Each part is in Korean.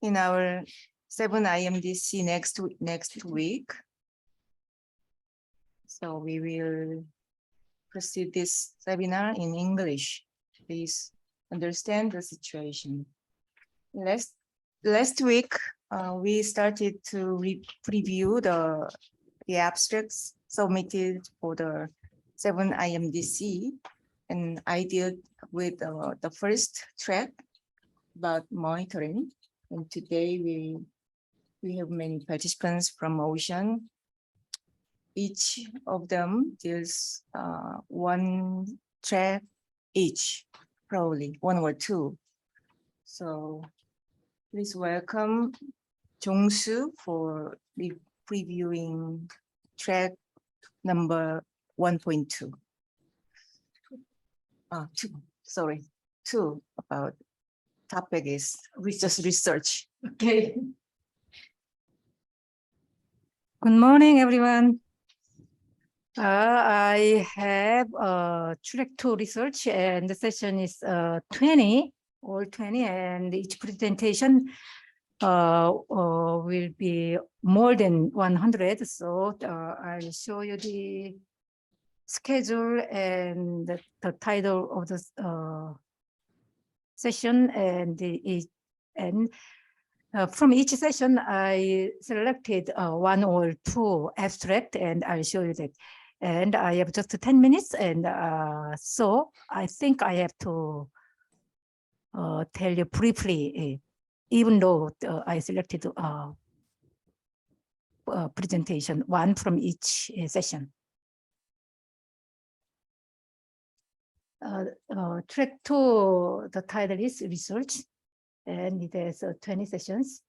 in our 7 IMDC next week. So we will proceed this seminar in English. Please understand the situation. Last week, we started to preview the abstracts submitted for the 7 IMDC, and I did with the first track about monitoring. And today we have many participants from Ocean. Each of them deals one track each, probably one or two. So please welcome Jong-soo for previewing track number 1.2. Two about topic is just research. Okay. Good morning, everyone. I have track 2 research, and the session is 20, and each presentation will be more than 100. So I'll show you the schedule and the title of the session, and from each session, I selected one or two abstract, and I'll show you that. And I have just 10 minutes, and so I think I have to tell you briefly, even though I selected presentation, one from each session. Track 2, the title is research, and it has 20 sessions.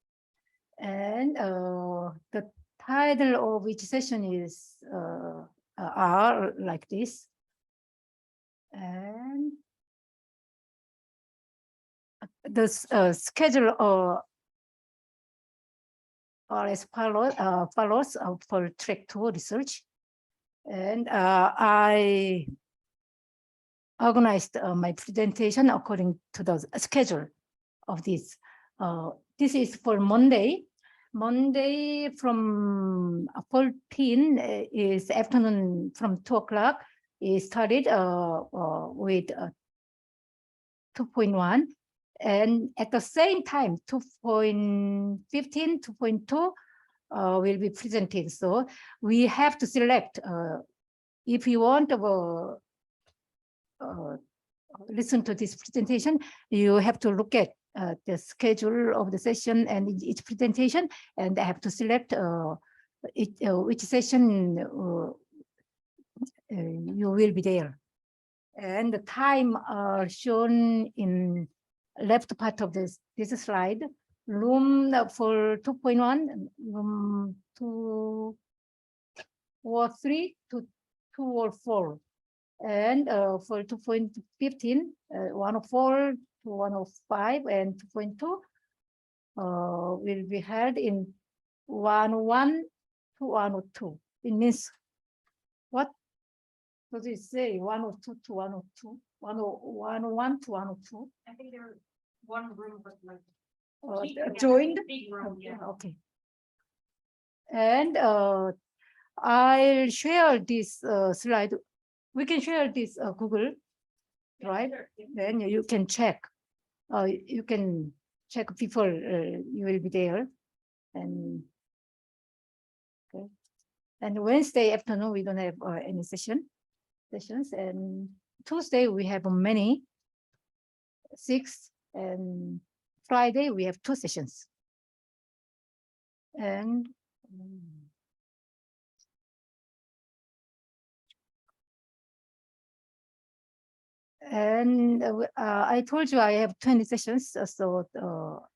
And the title of each session is are like this. And the schedule are as follows for track 2 research. And I organized my presentation according to the schedule of this. This is for Monday. Monday from 14 is afternoon from 2 o'clock. It started with 2.1, and at the same time 2.15, 2.2 will be presented. So we have to select if you want to listen to this presentation, you have to look at the schedule of the session and each presentation, and I have to select which session you will be there. And the time are shown in left part of this slide. Room for 2.1, room 2 or 3 to 2 or 4. And for 2.15, 104 to 105, and 2.2 will be held in 101 to 102. It means, what does it say? 102 to 102, 101 to 102. I think they're one room, but like joined. big room, yeah. Okay. And I'll share this slide. We can share this Google, right? Then you can check. You can check before you will be there. And okay. And Wednesday afternoon we don't have any sessions. And Tuesday we have many, 6, and Friday we have 2 sessions. And I told you I have 20 sessions, so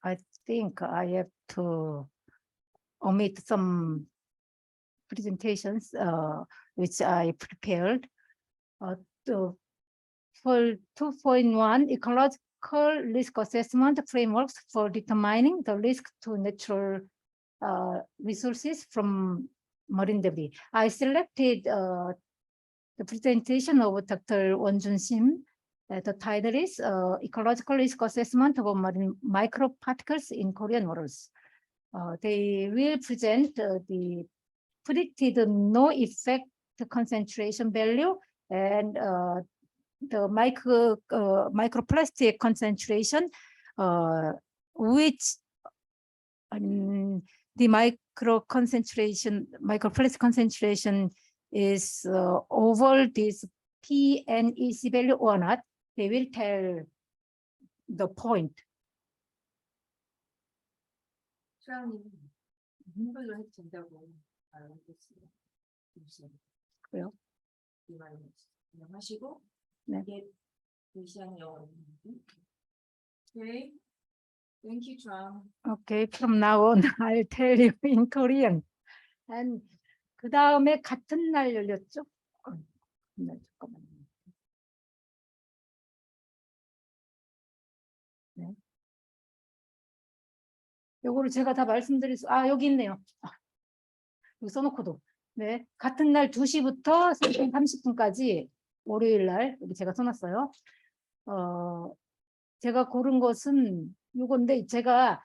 I think I have to omit some presentations which I prepared. For 2.1, ecological risk assessment frameworks for determining the risk to natural resources from marine debris. I selected the presentation of Dr. Won Jun Sim The title is Ecological Risk Assessment of Marine Microparticles in Korean Waters. They will present the predicted no effect concentration value and the microplastic concentration, which the microplastic concentration is over this PNEC value or not. They will tell the point. 수학님 한글로 해도 된다고 알겠습니다. 그래요? 이 말은 그냥 하시고 네. 이게 글씨한 영어입니다. Okay, thank you, Trang. Okay, from now on, I'll tell you in Korean. And 그 다음에 같은 날 열렸죠? 잠깐만요. 네. 요거를 제가 다 말씀드릴 수, 여기 있네요. 여기 써놓고도. 네. 같은 날 2시부터 30분까지 월요일 날, 여기 제가 써놨어요. 제가 고른 것은 요건데, 제가,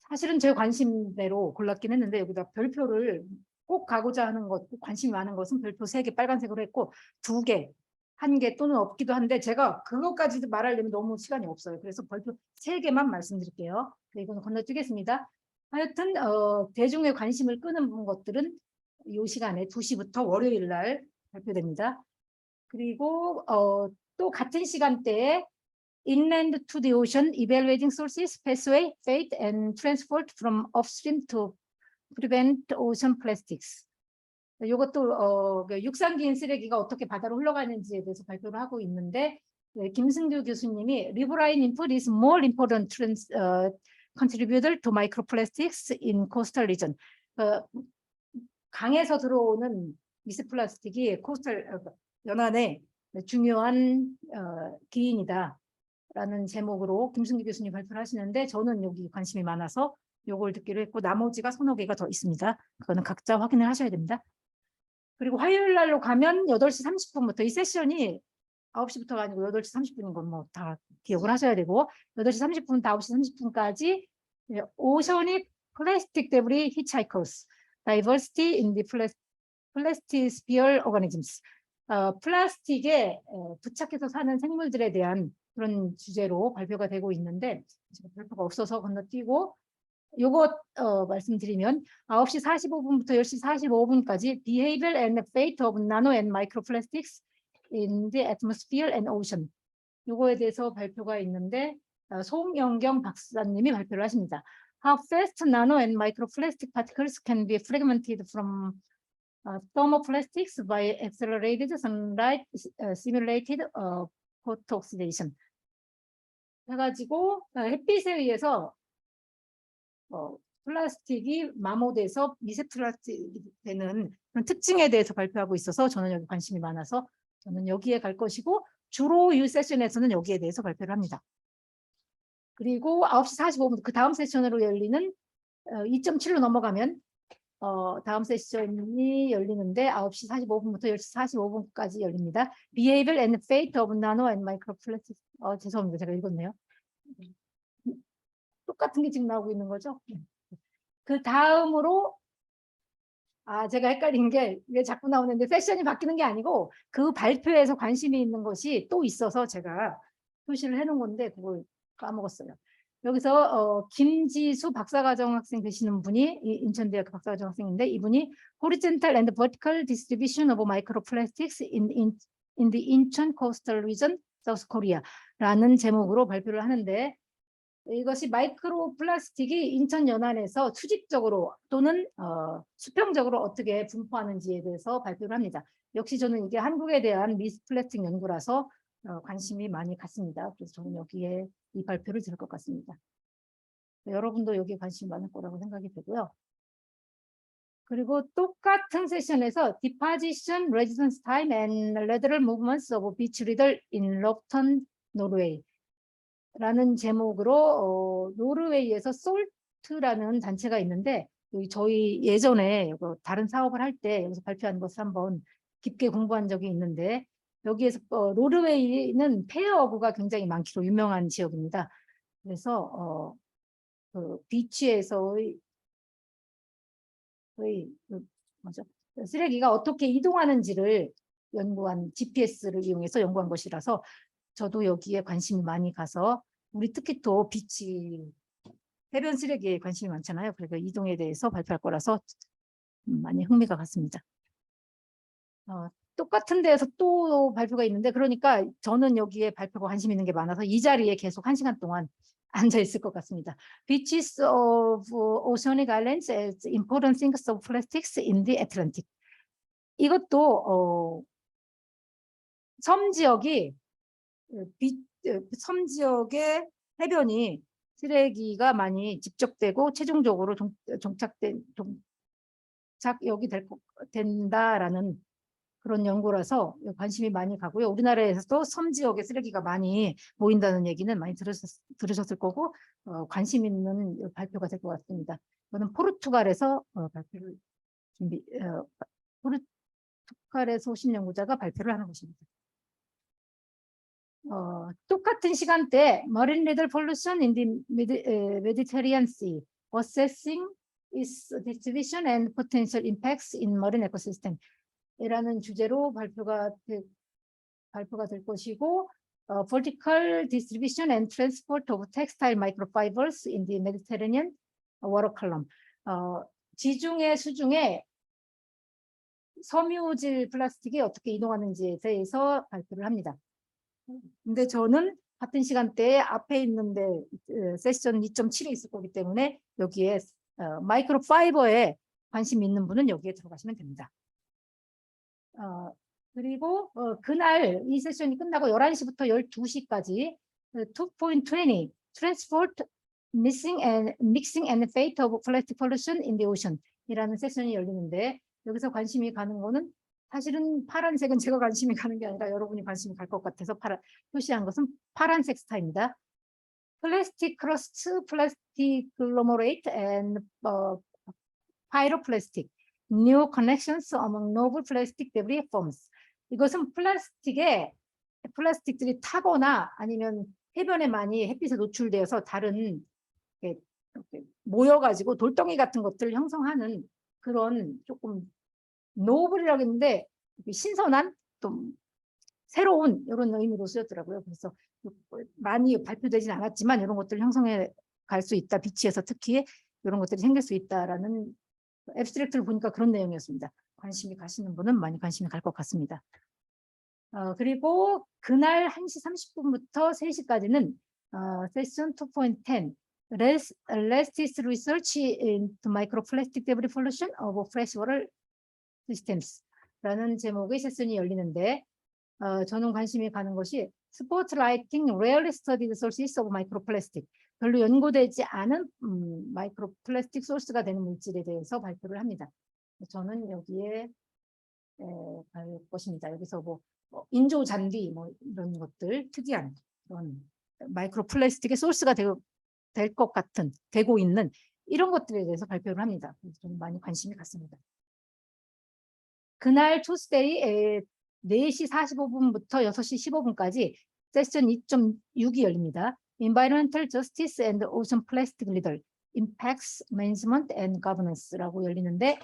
사실은 제 관심대로 골랐긴 했는데, 여기다 별표를 꼭 가고자 하는 것, 관심이 많은 것은 별표 3개 빨간색으로 했고, 2개, 1개 또는 없기도 한데, 제가 그것까지도 말하려면 너무 시간이 없어요. 그래서 별표 3개만 말씀드릴게요. 이거는 건너뛰겠습니다. 하여튼, 대중의 관심을 끄는 것들은 이 시간에 2시부터 월요일 날 발표됩니다. 그리고, 또 같은 시간대에 Inland to the Ocean, Evaluating Sources, Pathway, Fate, and Transport from Upstream to Prevent Ocean Plastics. 이것도 육상기인 쓰레기가 어떻게 바다로 흘러가는지에 대해서 발표를 하고 있는데, 김승규 교수님이 Riverine input is more important contributor to microplastics in coastal region. 강에서 들어오는 미세플라스틱이 코스탈 연안에 중요한 기인이다. 라는 제목으로 김승기 교수님 발표를 하시는데 저는 여기 관심이 많아서 요걸 듣기로 했고 나머지가 3-4개가 더 있습니다. 그거는 각자 확인을 하셔야 됩니다. 그리고 화요일 날로 가면 8시 30분부터 이 세션이 9시부터가 아니고 8시 30분인 건 뭐 다 기억을 하셔야 되고 8시 30분부터 9시 30분까지 Oceanic Plastic Debris Hitchhikers, Diversity in the Plastisphere Organisms. 플라스틱에 부착해서 사는 생물들에 대한 그런 주제로 발표가 되고 있는데 지금 발표가 없어서 건너뛰고 요거 말씀드리면 9시 45분부터 10시 45분까지 Behavior and Fate of Nano and Microplastics in the Atmosphere and Ocean. 요거에 대해서 발표가 있는데 송영경 박사님이 발표를 하십니다. How fast nano and microplastic particles can be fragmented from thermoplastics by accelerated sunlight simulated photooxidation. 해가지고 햇빛에 의해서 플라스틱이 마모돼서 미세플라스틱이 되는 그런 특징에 대해서 발표하고 있어서 저는 여기 관심이 많아서 저는 여기에 갈 것이고 주로 이 세션에서는 여기에 대해서 발표를 합니다. 그리고 9시 45분 그 다음 세션으로 열리는 2.7로 넘어가면 다음 세션이 열리는데 9시 45분부터 10시 45분까지 열립니다. Behavior and Fate of Nano and Microplastics. 죄송합니다. 제가 읽었네요. 똑같은 게 지금 나오고 있는 거죠? 그 다음으로 제가 헷갈린 게 왜 자꾸 나오는데 세션이 바뀌는 게 아니고 그 발표에서 관심이 있는 것이 또 있어서 제가 표시를 해놓은 건데 그걸 까먹었어요. 여기서 김지수 박사과정 학생 되시는 분이 인천대학교 박사과정 학생인데 이분이 Horizontal and Vertical Distribution of Microplastics in the Incheon Coastal Region, South Korea라는 제목으로 발표를 하는데 이것이 마이크로 플라스틱이 인천 연안에서 수직적으로 또는 수평적으로 어떻게 분포하는지에 대해서 발표를 합니다. 역시 저는 이게 한국에 대한 미스플라스틱 연구라서 관심이 많이 갔습니다. 그래서 저는 여기에 이 발표를 들을 것 같습니다. 여러분도 여기에 관심이 많을 거라고 생각이 되고요. 그리고 똑같은 세션에서 Deposition Resistance Time and Lateral Movements of Beach Riddle in Ropton, Norway 라는 제목으로 노르웨이에서 솔트라는 단체가 있는데 저희 예전에 다른 사업을 할 때 여기서 발표한 것을 한번 깊게 공부한 적이 있는데 여기에서 노르웨이는 페어어구가 굉장히 많기로 유명한 지역입니다. 그래서 그 비치에서의 뭐죠? 쓰레기가 어떻게 이동하는지를 연구한 GPS를 이용해서 연구한 것이라서 저도 여기에 관심이 많이 가서 우리 특히 또 비치 해변 쓰레기에 관심이 많잖아요. 그래서 이동에 대해서 발표할 거라서 많이 흥미가 갔습니다. 똑같은 데에서 또 발표가 있는데 그러니까 저는 여기에 발표가 관심 있는 게 많아서 이 자리에 계속 1시간 동안 앉아 있을 것 같습니다. Beaches of oceanic islands as important sinks of plastics in the Atlantic. 이것도 섬 지역의 해변이 쓰레기가 많이 집적되고 최종적으로 종착역이 된다라는 그런 연구라서 관심이 많이 가고요. 우리나라에서도 섬 지역에 쓰레기가 많이 모인다는 얘기는 많이 들으셨을 거고 관심 있는 발표가 될 것 같습니다. 저는 포르투갈에서 발표를 포르투갈에서 오신 연구자가 발표를 하는 것입니다. 똑같은 시간대 Marine Litter Pollution in the Mediterranean Sea, Assessing its Distribution and Potential Impacts in Marine Ecosystem 이라는 주제로 발표가 될 것이고 Vertical Distribution and Transport of Textile Microfibers in the Mediterranean Water Column. 지중해 수중에 섬유질 플라스틱이 어떻게 이동하는지에 대해서 발표를 합니다. 근데 저는 같은 시간대에 앞에 있는데 세션 2.7에 있을 거기 때문에 여기에 마이크로파이버에 관심 있는 분은 여기에 들어가시면 됩니다. 그리고 그날 이 세션이 끝나고 11시부터 12시까지 2.20 Transport, Mixing and Fate of Plastic Pollution in the Ocean 이라는 세션이 열리는데 여기서 관심이 가는 거는 사실은 파란색은 제가 관심이 가는 게 아니라 여러분이 관심이 갈 것 같아서 표시한 것은 파란색 스타입니다. Plastic crust, plastic agglomerate, and pyroplastic. New connections among novel plastic debris forms. 이것은 플라스틱들이 타거나 아니면 해변에 많이 햇빛에 노출되어서 다른 이렇게 모여가지고 돌덩이 같은 것들을 형성하는 그런 조금 노블이라고 했는데 신선한 또 새로운 이런 의미로 쓰였더라고요. 그래서 많이 발표되진 않았지만 이런 것들을 형성해 갈 수 있다. 비치에서 특히 이런 것들이 생길 수 있다라는 앱스트랙트를 보니까 그런 내용이었습니다. 관심이 가시는 분은 많이 관심이 갈 것 같습니다. 그리고 그날 1시 30분부터 3시까지는 세션 2.10 Latest Research into Microplastic Debris Pollution of Freshwater Systems라는 제목의 세션이 열리는데 저는 관심이 가는 것이 Spotlighting Rarely Studied Sources of Microplastic. 별로 연구되지 않은 마이크로플라스틱 소스가 되는 물질에 대해서 발표를 합니다. 저는 여기에 갈 것입니다. 여기서 뭐 인조 잔디 뭐 이런 것들 특이한 그런 마이크로플라스틱의 소스가 될 것 같은 되고 있는 이런 것들에 대해서 발표를 합니다. 그래서 좀 많이 관심이 갔습니다. 그날 투스데이 4시 45분부터 6시 15분까지 세션 2.6이 열립니다. Environmental Justice and Ocean Plastic Litter, Impacts Management and Governance라고 열리는데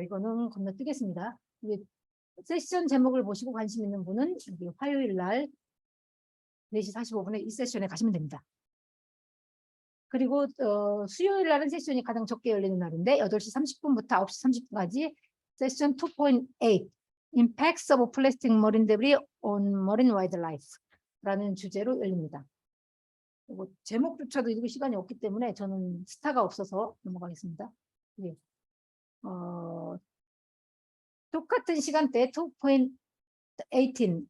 이거는 건너뛰겠습니다. 세션 제목을 보시고 관심 있는 분은 화요일 날 4시 45분에 이 세션에 가시면 됩니다. 그리고 수요일 날은 세션이 가장 적게 열리는 날인데 8시 30분부터 9시 30분까지 세션 2.8 Impacts of Plastic Marine Debris on Marine Wildlife 라는 주제로 열립니다. 제목조차도 읽을 시간이 없기 때문에 저는 스타가 없어서 넘어가겠습니다. 예. 똑같은 시간대 2.18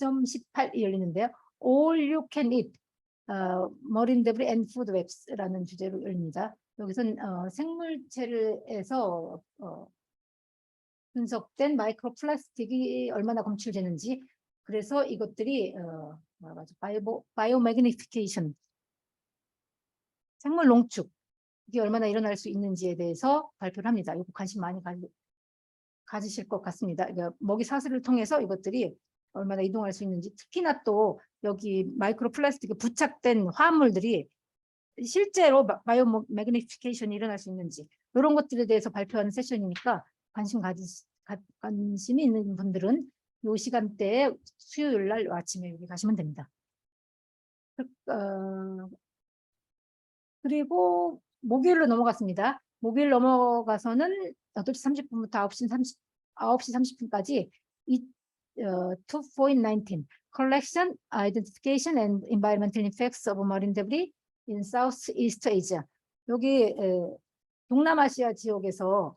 2.18이 열리는데요. All You Can Eat Marine Debris and Food Webs라는 주제로 열립니다. 여기서는 생물체에서 분석된 마이크로플라스틱이 얼마나 검출되는지 그래서 이것들이 바이오매그니피케이션 생물 농축 이게 얼마나 일어날 수 있는지에 대해서 발표를 합니다. 이거 관심 많이 가지실 것 같습니다. 그러니까 먹이 사슬을 통해서 이것들이 얼마나 이동할 수 있는지, 특히나 또 여기 마이크로 플라스틱에 부착된 화합물들이 실제로 바이오 매그니피케이션이 일어날 수 있는지 이런 것들에 대해서 발표하는 세션이니까 관심이 있는 분들은 이 시간대에 수요일 날 아침에 여기 가시면 됩니다. 그리고 목요일로 넘어갔습니다. 목요일 넘어가서는 8시 30분부터 9시 30분까지 2.19 Collection, Identification and Environmental Effects of Marine Debris in Southeast Asia. 여기 동남아시아 지역에서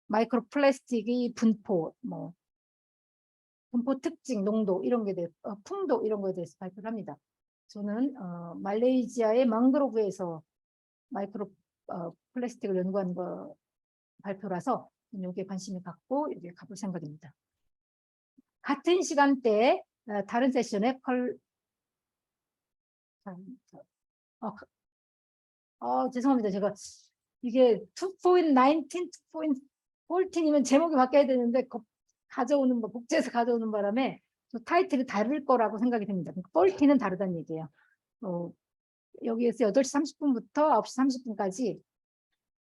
마이크로 플라스틱의 분포, 분포 특징, 농도 이런 게 풍도 이런 거에 대해서 발표를 합니다. 저는 말레이시아의 망그로브에서 마이크로 플라스틱을 연구한 거 발표라서 여기에 관심이 갖고 여기에 가볼 생각입니다. 같은 시간대에 다른 세션에 죄송합니다. 제가 이게 2.19, 2.14이면 제목이 바뀌어야 되는데 복제해서 가져오는 바람에 타이틀이 다를 거라고 생각이 됩니다. 14는 다르다는 얘기예요. 여기에서 8시 30분부터 9시 30분까지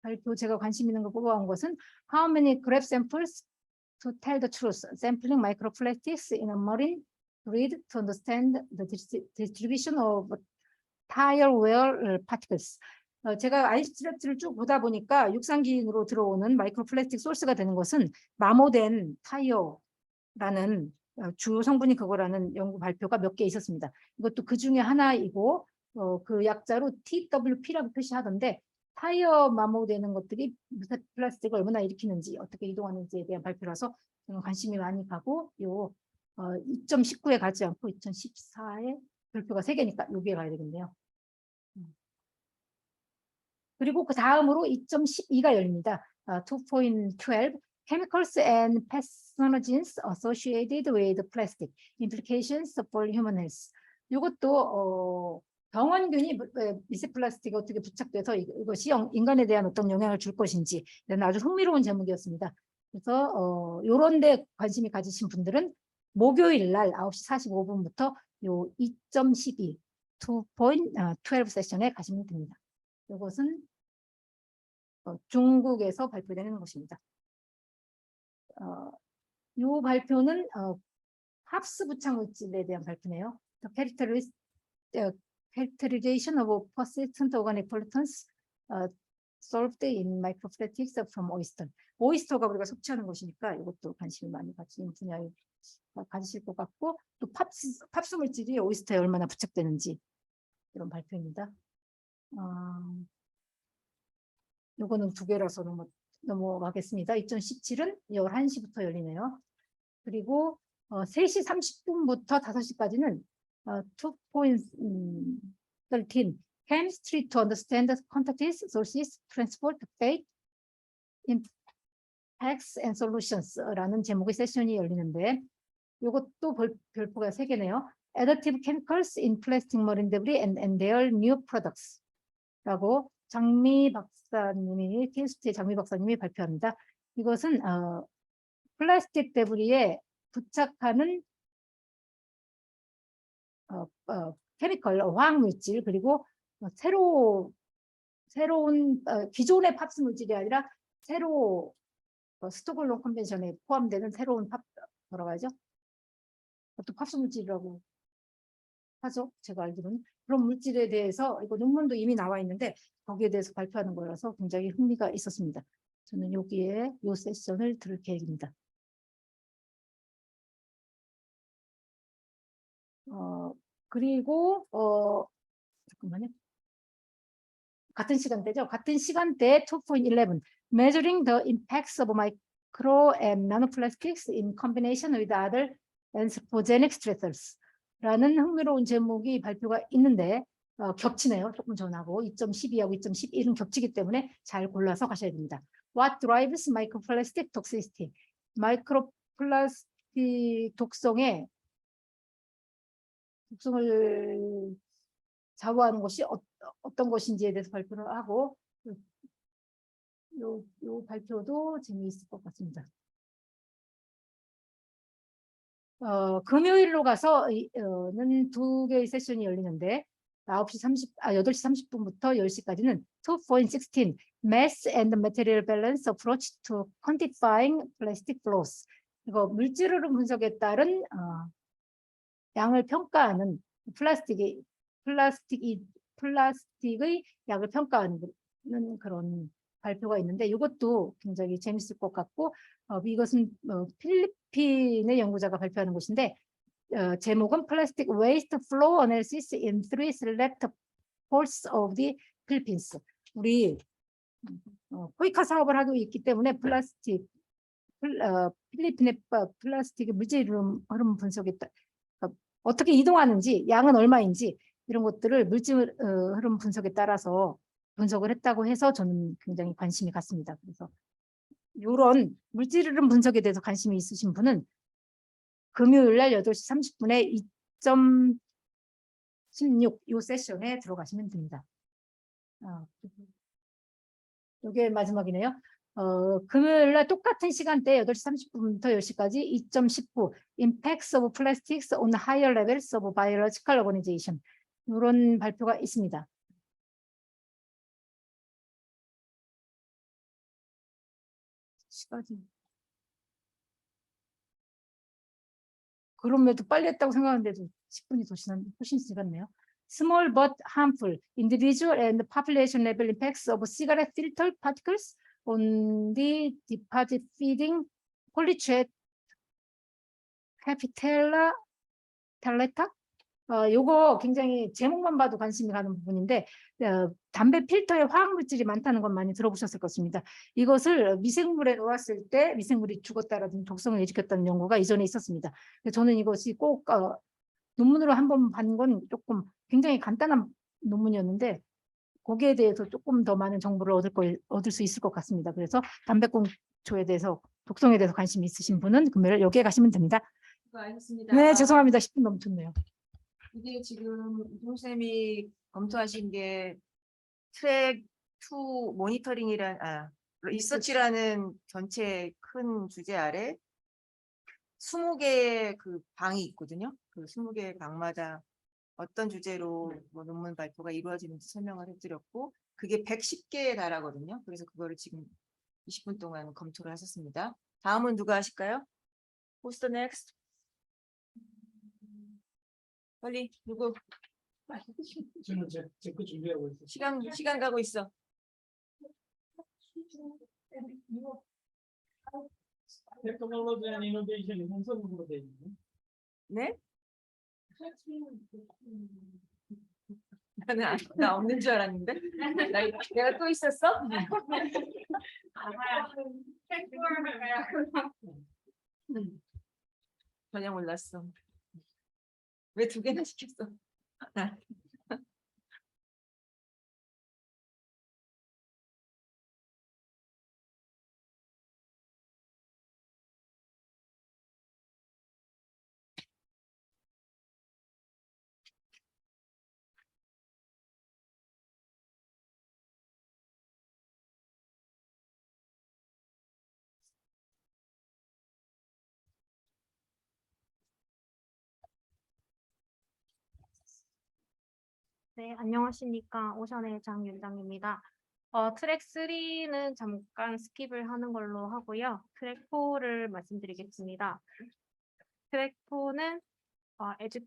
발표 제가 관심 있는 거 뽑아온 것은 How many grab samples to tell the truth? Sampling microplastics in a marine grid to understand the distribution of tire wear particles. 제가 아이스트랙트를 쭉 보다 보니까 육상기인으로 들어오는 마이크로플라스틱 소스가 되는 것은 마모된 타이어라는 주요 성분이 그거라는 연구 발표가 몇 개 있었습니다. 이것도 그 중에 하나이고 그 약자로 TWP라고 표시하던데 타이어 마모되는 것들이 플라스틱을 얼마나 일으키는지 어떻게 이동하는지에 대한 발표라서 저는 관심이 많이 가고 2.19에 가지 않고 2014에 발표가 3개니까 여기에 가야 되겠네요. 그리고 그 다음으로 2.12가 열립니다. 2.12 Chemicals and Pathogens Associated with Plastic Implications for Human Health. 이것도 병원균이 미세 플라스틱에 어떻게 부착돼서 이것이 인간에 대한 어떤 영향을 줄 것인지 아주 흥미로운 제목이었습니다. 그래서 이런 데 관심이 가지신 분들은 목요일 날 9시 45분부터 요 2.12 2.12 세션에 가시면 됩니다. 이것은 중국에서 발표되는 것입니다. 이 발표는 합스 부착 물질에 대한 발표네요. Characterization of persistent organic pollutants solved in microplastics from oyster. 오이스터가 우리가 섭취하는 것이니까 이것도 관심이 많이 가지는 분야에 가지실 것 같고 또 팝스 물질이 오이스터에 얼마나 부착되는지 이런 발표입니다. 요거는 2개라서 넘어가겠습니다. 2017은 11시부터 열리네요. 그리고 3시 30분부터 5시까지는 2.13 Chemistry to understand the quantities, sources, transport, fate, impacts and solutions 라는 제목의 세션이 열리는데 이것도 별표가 3개네요. Additive chemicals in plastic marine debris and their new products 라고 장미 박사님이 케미스트의 장미 박사님이 발표합니다. 이것은 플라스틱 데브리에 부착하는 케미컬, 화학물질 그리고 새로운 기존의 팝스 물질이 아니라 새로 스톡홀름 컨벤션에 포함되는 새로운 뭐라고 하죠? 또 팝스 물질이라고 하죠. 제가 알기로는 그런 물질에 대해서 이거 논문도 이미 나와 있는데 거기에 대해서 발표하는 거라서 굉장히 흥미가 있었습니다. 저는 여기에 이 세션을 들을 계획입니다. 그리고 잠깐만요. 같은 시간대죠. 같은 시간대에 2.11 Measuring the impacts of micro and nanoplastics in combination with other anthropogenic stressors 라는 흥미로운 제목이 발표가 있는데 겹치네요. 조금 전하고 2.12하고 2.11은 겹치기 때문에 잘 골라서 가셔야 됩니다. What drives microplastic toxicity? 마이크로플라스틱 독성을 좌우하는 것이 어떤 것인지에 대해서 발표를 하고 요 발표도 재미있을 것 같습니다. 금요일로 가서 는 두 개의 세션이 열리는데 8시 30분부터 10시까지는 2.16 Mass and Material Balance Approach to Quantifying Plastic Flows. 이거 물질 흐름 분석에 따른 양을 평가하는 플라스틱의 양을 평가하는 그런 발표가 있는데 이것도 굉장히 재밌을 것 같고 이것은 필리핀의 연구자가 발표하는 것인데 제목은 Plastic Waste Flow Analysis in Three Select Ports of the Philippines. 우리 포이카 사업을 하고 있기 때문에 필리핀의 플라스틱의 물질 흐름 분석에 어떻게 이동하는지, 양은 얼마인지 이런 것들을 물질 흐름 분석에 따라서 분석을 했다고 해서 저는 굉장히 관심이 갔습니다. 그래서 이런 물질 흐름 분석에 대해서 관심이 있으신 분은 금요일 날 8시 30분에 2.16 이 세션에 들어가시면 됩니다. 이게 마지막이네요. 금요일 날 똑같은 시간대 8시 30분부터 10시까지 2.19 Impacts of Plastics on Higher Levels of Biological Organization 이런 발표가 있습니다. 시까지. 그럼에도 빨리 했다고 생각하는데도 10분이 훨씬 지났네요. Small but harmful individual and population level impacts of cigarette filter particles on the deposit feeding polychat capitella tellata. 요거 굉장히 제목만 봐도 관심이 가는 부분인데 담배 필터에 화학물질이 많다는 건 많이 들어보셨을 것입니다. 이것을 미생물에 놓았을 때 미생물이 죽었다라든지 독성을 일으켰다는 연구가 이전에 있었습니다. 저는 이것이 꼭 논문으로 한번 본 건 조금 굉장히 간단한 논문이었는데 거기에 대해서 조금 더 많은 정보를 얻을 수 있을 것 같습니다. 그래서 담배꽁초에 대해서 독성에 대해서 관심이 있으신 분은 금요일 여기에 가시면 됩니다. 알겠습니다. 네, 죄송합니다. 10분 넘쳤네요. 이게 지금 이종쌤이 검토하신 게 트랙 2 모니터링이란 리서치라는 전체 큰 주제 아래 20개의 그 방이 있거든요. 그 20개의 방마다 어떤 주제로 뭐 논문 발표가 이루어지는지 설명을 해드렸고 그게 110개에 달하거든요. 그래서 그거를 지금 20분 동안 검토를 하셨습니다. 다음은 누가 하실까요? Who's the next? 빨리 누구? 저는 제거 준비하고 있어요. 시간 가고 있어. 테크놀로지 앤 이노베이션이 혼선으로 되어 있네. 네? 나 없는 줄 알았는데. 내가 또 있었어? 전혀 몰랐어. 왜 2개나 시켰어? 네, 안녕하십니까. 오션의 장윤정입니다. 트랙 3는 잠깐 스킵을 하는 걸로 하고요. 트랙 4를 말씀드리겠습니다. 트랙 4는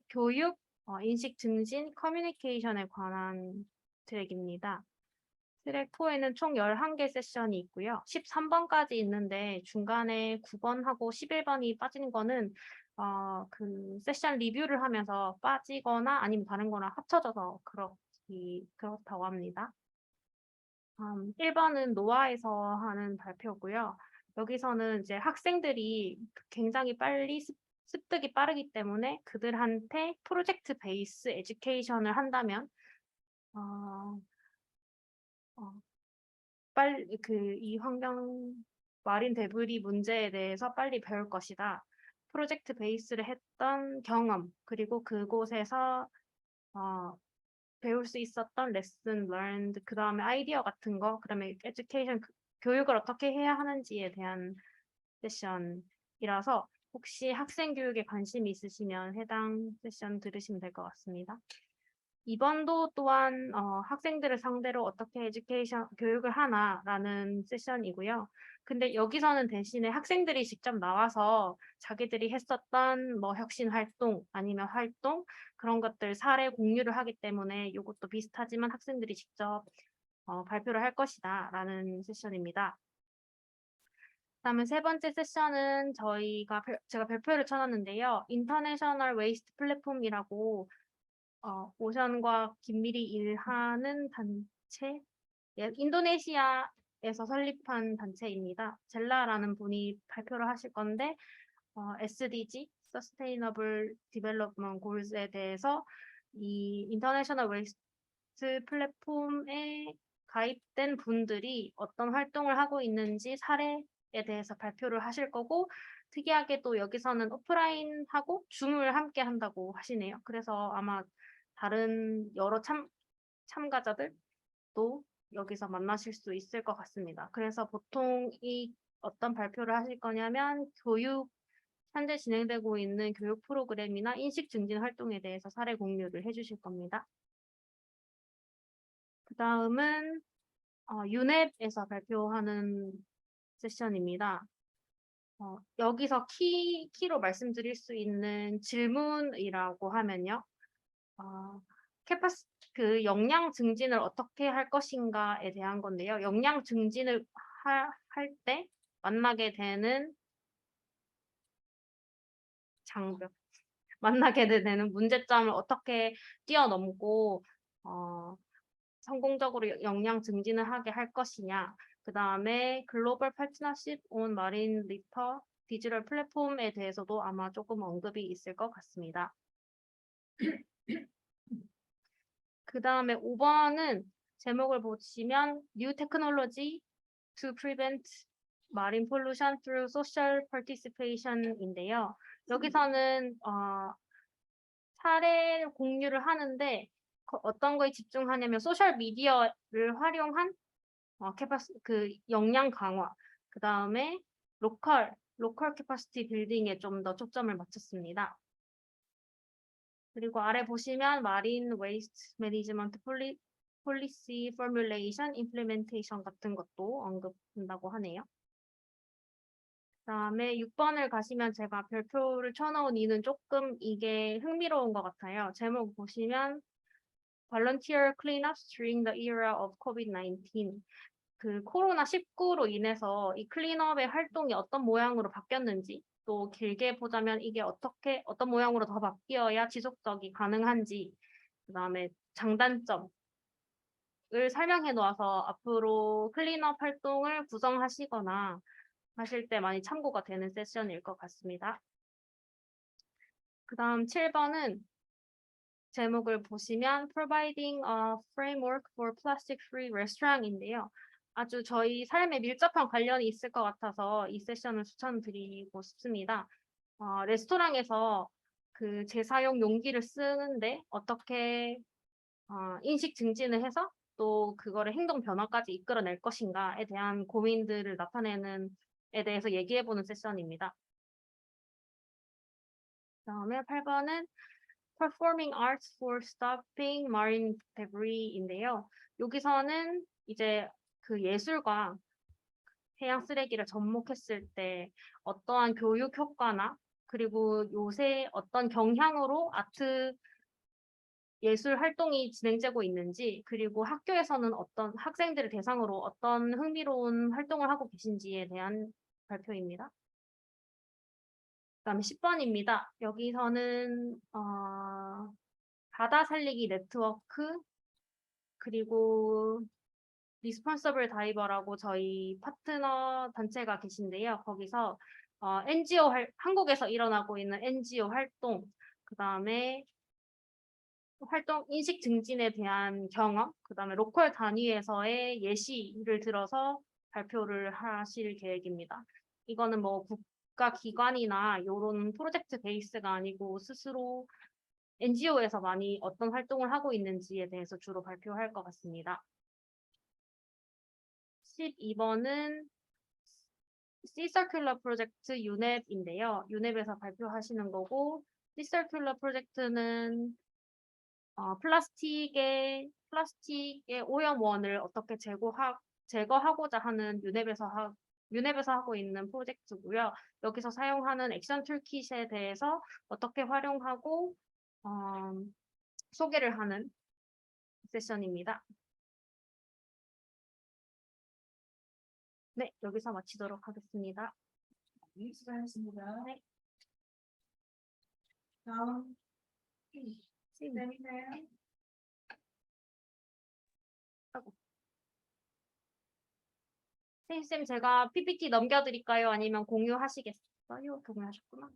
교육, 인식 증진, 커뮤니케이션에 관한 트랙입니다. 트랙 4에는 총 11개 세션이 있고요. 13번까지 있는데 중간에 9번하고 11번이 빠진 거는 그 세션 리뷰를 하면서 빠지거나 아니면 다른 거랑 합쳐져서 그렇다고 합니다. 1번은 노아에서 하는 발표고요. 여기서는 이제 학생들이 굉장히 빨리 습득이 빠르기 때문에 그들한테 프로젝트 베이스 에듀케이션을 한다면 빨리 이 환경 마린 데브리 문제에 대해서 빨리 배울 것이다. 프로젝트 베이스를 했던 경험 그리고 그곳에서 배울 수 있었던 레슨 learned 그 다음에 아이디어 같은 거 그다음에 에듀케이션 교육을 어떻게 해야 하는지에 대한 세션이라서 혹시 학생 교육에 관심이 있으시면 해당 세션 들으시면 될 것 같습니다. 이번도 또한 학생들을 상대로 어떻게 에듀케이션 교육을 하나라는 세션이고요. 근데 여기서는 대신에 학생들이 직접 나와서 자기들이 했었던 뭐 혁신 활동 아니면 활동 그런 것들 사례 공유를 하기 때문에 이것도 비슷하지만 학생들이 직접 발표를 할 것이다라는 세션입니다. 그다음에 세 번째 세션은 제가 별표를 쳐놨는데요. 인터내셔널 웨이스트 플랫폼이라고 오션과 긴밀히 일하는 단체, 인도네시아에서 설립한 단체입니다. 젤라라는 분이 발표를 하실 건데 SDG, Sustainable Development Goals에 대해서 이 인터내셔널 웨이스트 플랫폼에 가입된 분들이 어떤 활동을 하고 있는지 사례에 대해서 발표를 하실 거고 특이하게도 여기서는 오프라인하고 줌을 함께 한다고 하시네요. 그래서 아마 다른 여러 참가자들도 여기서 만나실 수 있을 것 같습니다. 그래서 보통 이 어떤 발표를 하실 거냐면 현재 진행되고 있는 교육 프로그램이나 인식 증진 활동에 대해서 사례 공유를 해주실 겁니다. 그 다음은 UNEP에서 발표하는 세션입니다. 여기서 키로 말씀드릴 수 있는 질문이라고 하면요. 그 역량 증진을 어떻게 할 것인가에 대한 건데요. 역량 증진을 할 때 만나게 되는 장벽, 만나게 되는 문제점을 어떻게 뛰어넘고 성공적으로 역량 증진을 하게 할 것이냐. 그 다음에 글로벌 파트너십 온 마린 리퍼 디지털 플랫폼에 대해서도 아마 조금 언급이 있을 것 같습니다. 그 다음에 5번은 제목을 보시면 New Technology to Prevent Marine Pollution through Social Participation인데요. 여기서는 사례 공유를 하는데 어떤 거에 집중하냐면 소셜 미디어를 활용한 그 역량 강화, 그 다음에 로컬 캐파시티 빌딩에 좀 더 초점을 맞췄습니다. 그리고 아래 보시면 마린 웨이스트 매니지먼트 폴리시 포뮬레이션 임플리멘테이션 같은 것도 언급한다고 하네요. 그다음에 6번을 가시면 제가 별표를 쳐놓은 이유는 조금 이게 흥미로운 것 같아요. 제목 보시면 Volunteer Cleanups during the era of COVID-19. 그 코로나19로 인해서 이 클린업의 활동이 어떤 모양으로 바뀌었는지 또 길게 보자면 이게 어떤 모양으로 더 바뀌어야 지속적이 가능한지 그다음에 장단점을 설명해 놓아서 앞으로 클린업 활동을 구성하시거나 하실 때 많이 참고가 되는 세션일 것 같습니다. 그 다음 7번은 제목을 보시면 Providing a Framework for Plastic-Free Restaurant인데요. 아주 저희 삶에 밀접한 관련이 있을 것 같아서 이 세션을 추천드리고 싶습니다. 레스토랑에서 그 재사용 용기를 쓰는데 어떻게 인식 증진을 해서 또 그거를 행동 변화까지 이끌어낼 것인가에 대한 고민들을 나타내는 에 대해서 얘기해보는 세션입니다. 그다음에 8번은 Performing Arts for Stopping Marine Debris인데요. 여기서는 이제 그 예술과 해양 쓰레기를 접목했을 때 어떠한 교육 효과나 그리고 요새 어떤 경향으로 아트 예술 활동이 진행되고 있는지 그리고 학교에서는 어떤 학생들을 대상으로 어떤 흥미로운 활동을 하고 계신지에 대한 발표입니다. 그다음에 10번입니다. 여기서는 바다 살리기 네트워크 그리고 리스폰서블 다이버라고 저희 파트너 단체가 계신데요. 거기서 NGO 한국에서 일어나고 있는 NGO 활동, 그다음에 활동 인식 증진에 대한 경험, 그다음에 로컬 단위에서의 예시를 들어서 발표를 하실 계획입니다. 이거는 뭐 국가 기관이나 이런 프로젝트 베이스가 아니고 스스로 NGO에서 많이 어떤 활동을 하고 있는지에 대해서 주로 발표할 것 같습니다. 12번은 C-Circular 프로젝트 UNEP인데요. UNEP에서 발표하시는 거고, C-Circular 프로젝트는 플라스틱의 오염원을 어떻게 제거하고자 하는 UNEP에서 하고 있는 프로젝트고요. 여기서 사용하는 액션 툴킷에 대해서 어떻게 활용하고 소개를 하는 세션입니다. 네, 여기서 마치도록 하겠습니다. 네, 수고하셨습니다. 네. 다음 쌤이세요? 쌤, 제가 PPT 넘겨드릴까요? 아니면 공유하시겠어요? 공유하셨구나.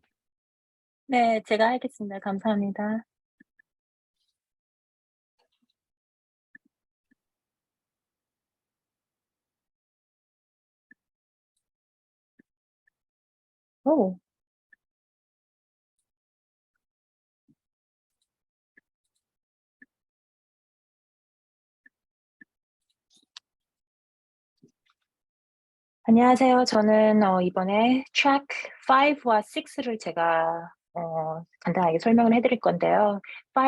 네, 제가 하겠습니다. 감사합니다. 오, 안녕하세요. 저는 이번에 트랙 5와 6를 제가 간단하게 설명을 해드릴 건데요. 5,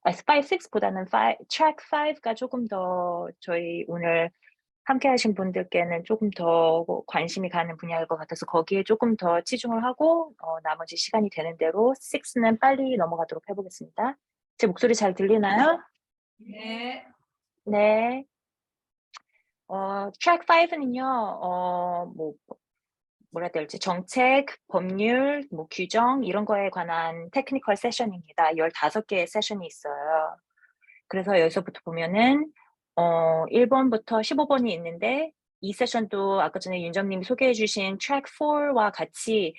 6보다는 트랙 5가 조금 더 저희 오늘 함께 하신 분들께는 조금 더 관심이 가는 분야일 것 같아서 거기에 조금 더 치중을 하고 나머지 시간이 되는 대로 6는 빨리 넘어가도록 해보겠습니다. 제 목소리 잘 들리나요? 네. 네. 트랙 5는요, 뭐라 해야 될지, 정책, 법률, 규정, 이런 거에 관한 테크니컬 세션입니다. 15개의 세션이 있어요. 그래서 여기서부터 보면은, 1번부터 15번이 있는데, 이 세션도 아까 전에 윤정님이 소개해 주신 트랙 4와 같이,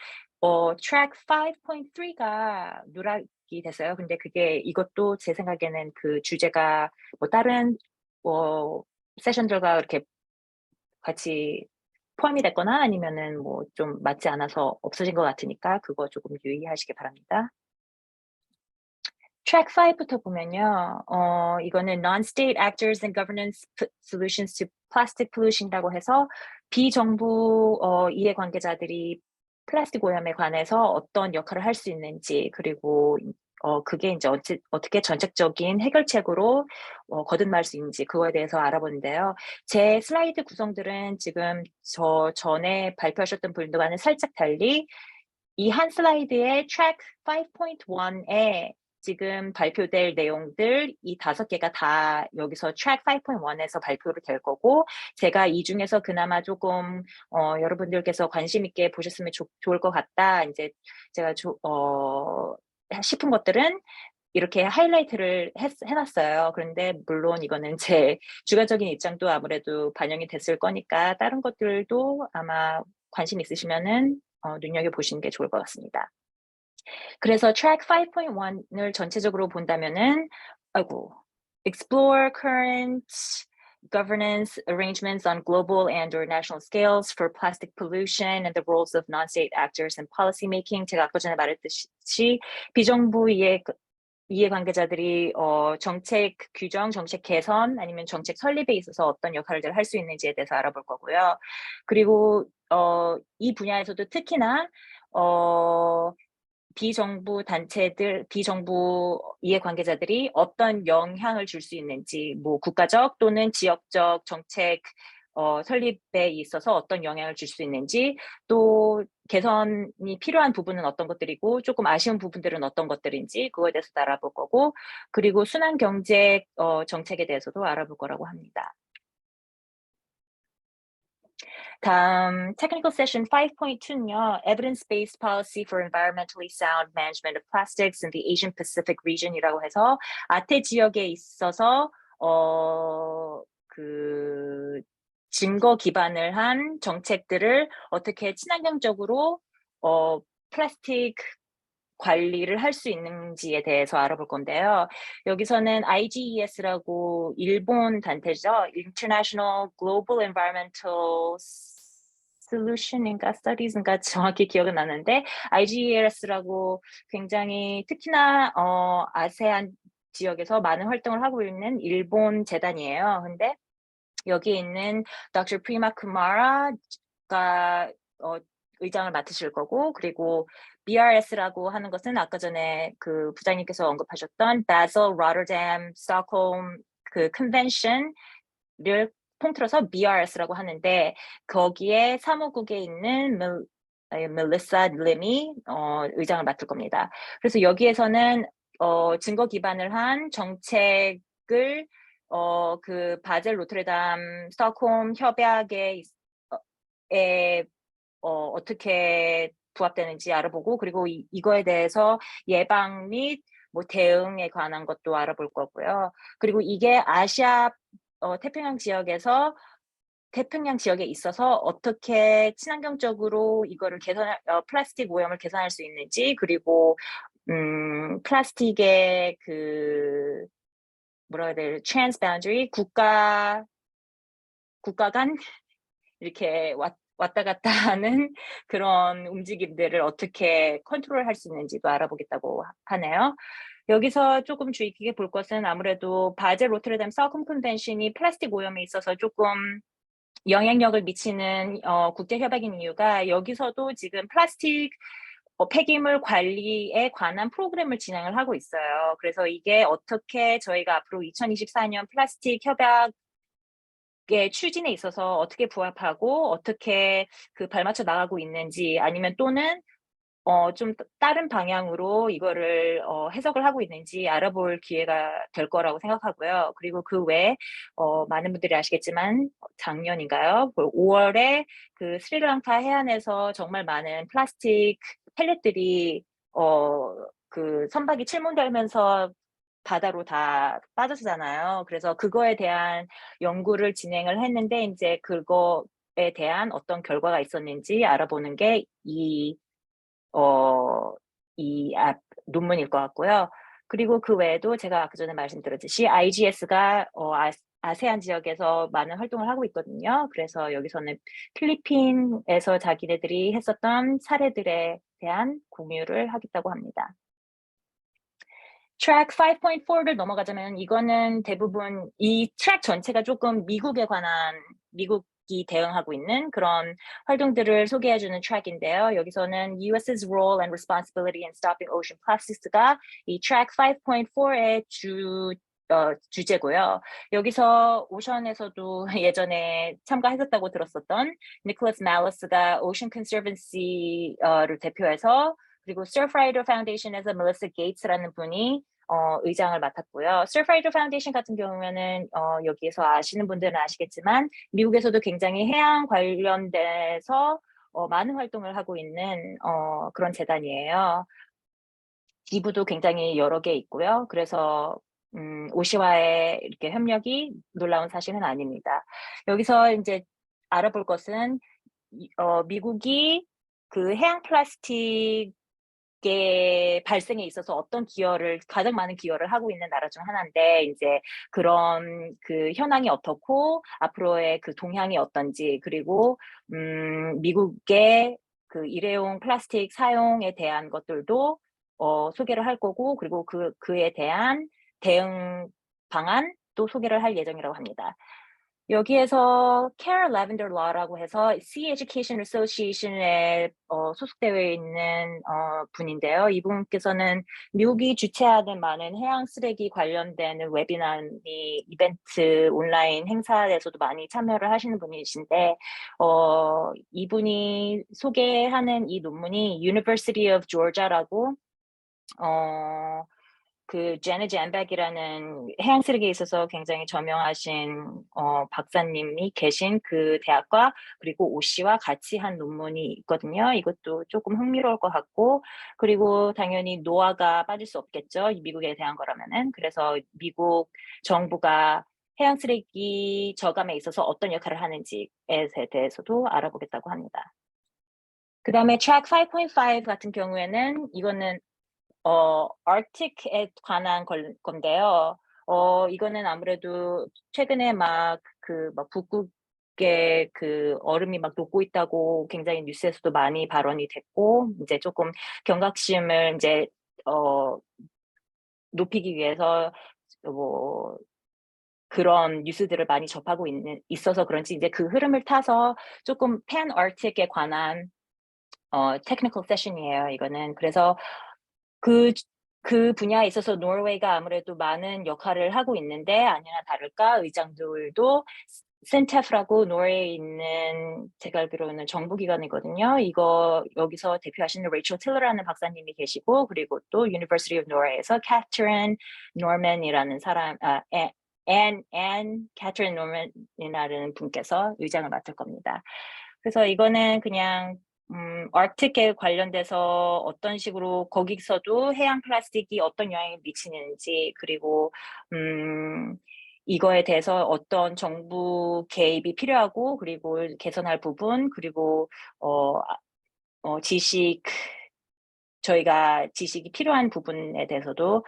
트랙 5.3가 누락이 됐어요. 근데 이것도 제 생각에는 그 주제가 다른, 세션들과 이렇게 같이 포함이 됐거나 아니면은 좀 맞지 않아서 없어진 것 같으니까 그거 조금 유의하시기 바랍니다. 트랙 5부터 보면요, 이거는 Non-State Actors and Governance Solutions to Plastic Pollution이라고 해서 비정부 이해관계자들이 플라스틱 오염에 관해서 어떤 역할을 할 수 있는지, 그리고 그게 이제 어떻게 전책적인 해결책으로 거듭날 수 있는지 그거에 대해서 알아보는데요. 제 슬라이드 구성들은 지금 저 전에 발표하셨던 분들과는 살짝 달리 이 한 슬라이드의 트랙 5.1에 지금 발표될 내용들 이 5개가 다 여기서 트랙 5.1에서 발표를 될 거고 제가 이 중에서 그나마 조금 여러분들께서 관심 있게 보셨으면 좋을 것 같다. 이제 제가 싶은 것들은 이렇게 하이라이트를 해놨어요. 그런데 물론 이거는 제 주관적인 입장도 아무래도 반영이 됐을 거니까 다른 것들도 아마 관심 있으시면은 눈여겨보시는 게 좋을 것 같습니다. 그래서 트랙 5.1을 전체적으로 본다면은 explore current governance arrangements on global and or national scales for plastic pollution and the roles of non-state actors in policy making. 제가 아까 전에 말했듯이 비정부 이해관계자들이 정책 규정, 정책 개선 아니면 정책 설립에 있어서 어떤 역할을 할 수 있는지에 대해서 알아볼 거고요. 그리고 이 분야에서도 특히나 비정부 단체들, 비정부 이해관계자들이 어떤 영향을 줄 수 있는지, 국가적 또는 지역적 정책 설립에 있어서 어떤 영향을 줄 수 있는지, 또 개선이 필요한 부분은 어떤 것들이고 조금 아쉬운 부분들은 어떤 것들인지 그거에 대해서도 알아볼 거고, 그리고 순환 경제 정책에 대해서도 알아볼 거라고 합니다. 다음 Technical Session 5.2는요. Evidence-Based Policy for Environmentally Sound Management of Plastics in the Asian Pacific Region이라고 해서 아태 지역에 있어서 증거 기반을 한 정책들을 어떻게 친환경적으로 플라스틱 관리를 할 수 있는지에 대해서 알아볼 건데요. 여기서는 IGES라고 일본 단체죠. International Global Environmental Solution인가 Studies인가 정확히 기억은 나는데 IGES라고 굉장히 특히나 아세안 지역에서 많은 활동을 하고 있는 일본 재단이에요. 근데 여기 있는 Dr. Prima Kumara가 의장을 맡으실 거고, 그리고 BRS라고 하는 것은 아까 전에 그 부장님께서 언급하셨던 Basel, Rotterdam, Stockholm 그 컨벤션을 통틀어서 BRS라고 하는데, 거기에 사무국에 있는 멜리사 림이 의장을 맡을 겁니다. 그래서 여기에서는 증거 기반을 한 정책을 그 바젤, 로테르담, 스톡홈 협약에 어떻게 부합되는지 알아보고, 그리고 이거에 대해서 예방 및 뭐 대응에 관한 것도 알아볼 거고요. 그리고 이게 아시아 태평양 지역에 있어서 어떻게 친환경적으로 이거를 플라스틱 오염을 개선할 수 있는지, 그리고 플라스틱의 그 뭐라 해야 돼, 트랜스바운더리, 국가 간 이렇게 왔다 갔다 하는 그런 움직임들을 어떻게 컨트롤할 수 있는지도 알아보겠다고 하네요. 여기서 조금 주의 깊게 볼 것은 아무래도 바젤 로테르담 스톡홈 컨벤션이 플라스틱 오염에 있어서 조금 영향력을 미치는 국제 협약인 이유가, 여기서도 지금 플라스틱 폐기물 관리에 관한 프로그램을 진행을 하고 있어요. 그래서 이게 어떻게 저희가 앞으로 2024년 플라스틱 협약의 추진에 있어서 어떻게 부합하고 어떻게 그 발맞춰 나가고 있는지, 아니면 또는 좀 다른 방향으로 이거를 해석을 하고 있는지 알아볼 기회가 될 거라고 생각하고요. 그리고 그 외에 많은 분들이 아시겠지만 작년인가요? 5월에 그 스리랑카 해안에서 정말 많은 플라스틱 펠렛들이 그 선박이 칠문되면서 바다로 다 빠졌잖아요. 그래서 그거에 대한 연구를 진행을 했는데, 이제 그거에 대한 어떤 결과가 있었는지 알아보는 게 이 논문일 것 같고요. 그리고 그 외에도 제가 아까 전에 말씀드렸듯이 IGS가 아세안 지역에서 많은 활동을 하고 있거든요. 그래서 여기서는 필리핀에서 자기네들이 했었던 사례들에 대한 공유를 하겠다고 합니다. 트랙 5.4를 넘어가자면, 이거는 대부분 이 트랙 전체가 조금 미국에 관한, 미국이 대응하고 있는 그런 활동들을 소개해주는 트랙인데요. 여기서는 US's role and responsibility in stopping ocean plastics가 이 트랙 5.4의 주제고요. 여기서 오션에서도 예전에 참가했었다고 들었었던 니콜라스 말러스가 오션 컨서번시를 대표해서, 그리고 서프라이더 파운데이션에서 멜리사 게이츠라는 분이 의장을 맡았고요. 서프라이더 파운데이션 같은 경우에는 여기에서 아시는 분들은 아시겠지만 미국에서도 굉장히 해양 관련돼서 많은 활동을 하고 있는 그런 재단이에요. 지부도 굉장히 여러 개 있고요. 그래서 오시와의 이렇게 협력이 놀라운 사실은 아닙니다. 여기서 이제 알아볼 것은 미국이 그 해양 플라스틱 발생에 있어서 어떤 가장 많은 기여를 하고 있는 나라 중 하나인데, 이제 그런 그 현황이 어떻고 앞으로의 그 동향이 어떤지, 그리고 미국의 그 일회용 플라스틱 사용에 대한 것들도 소개를 할 거고, 그리고 그에 대한 대응 방안도 소개를 할 예정이라고 합니다. 여기에서 Cara Lavender Law라고 해서 Sea Education Association에 소속되어 있는 분인데요. 이분께서는 미국이 주최하는 많은 해양 쓰레기 관련된 웨비나 이벤트, 온라인 행사에서도 많이 참여를 하시는 분이신데, 이분이 소개하는 이 논문이 University of Georgia라고 그 제네 젠백이라는 해양 쓰레기에 있어서 굉장히 저명하신 박사님이 계신 그 대학과, 그리고 오씨와 같이 한 논문이 있거든요. 이것도 조금 흥미로울 것 같고, 그리고 당연히 노아가 빠질 수 없겠죠. 미국에 대한 거라면은. 그래서 미국 정부가 해양 쓰레기 저감에 있어서 어떤 역할을 하는지에 대해서도 알아보겠다고 합니다. 그 다음에 트랙 5.5 같은 경우에는 이거는 아르틱에 관한 건데요. 이거는 아무래도 최근에 막 북극의 그 얼음이 막 녹고 있다고 굉장히 뉴스에서도 많이 발언이 됐고, 이제 조금 경각심을 이제 높이기 위해서 그런 뉴스들을 많이 접하고 있어서 그런지 이제 그 흐름을 타서 조금 팬 아르틱에 관한 테크니컬 세션이에요. 이거는 그래서 그 분야에 있어서 노르웨이가 아무래도 많은 역할을 하고 있는데 아니나 다를까 의장들도 센테프라고 노르웨이에 있는 제가 알기로는 정부기관이거든요. 이거 여기서 대표하시는 레이첼 틸러라는 박사님이 계시고 그리고 또 University of Norway에서 캐트린 노먼이라는 사람, 앤 캐트린 노먼이라는 분께서 의장을 맡을 겁니다. 그래서 이거는 그냥 아르틱에 관련돼서 어떤 식으로 거기서도 해양 플라스틱이 어떤 영향을 미치는지 그리고 이거에 대해서 어떤 정부 개입이 필요하고 그리고 개선할 부분 그리고 저희가 지식이 필요한 부분에 대해서도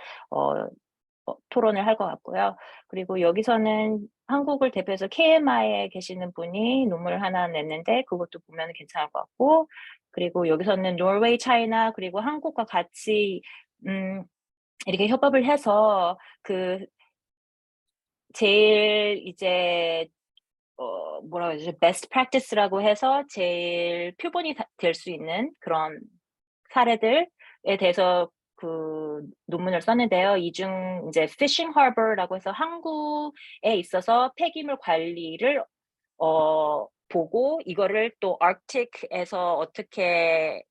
토론을 할 것 같고요. 그리고 여기서는 한국을 대표해서 KMI에 계시는 분이 논문을 하나 냈는데 그것도 보면 괜찮을 것 같고 그리고 여기서는 노르웨이, 차이나 그리고 한국과 같이 이렇게 협업을 해서 그 제일 이제 뭐라고 해야 되죠? 베스트 프랙티스라고 해서 제일 표본이 될 수 있는 그런 사례들에 대해서 그 논문을 썼는데요. 이 중 이제 피싱 하버라고 해서 항구에 있어서 폐기물 관리를 보고 이거를 또 아르틱에서 어떻게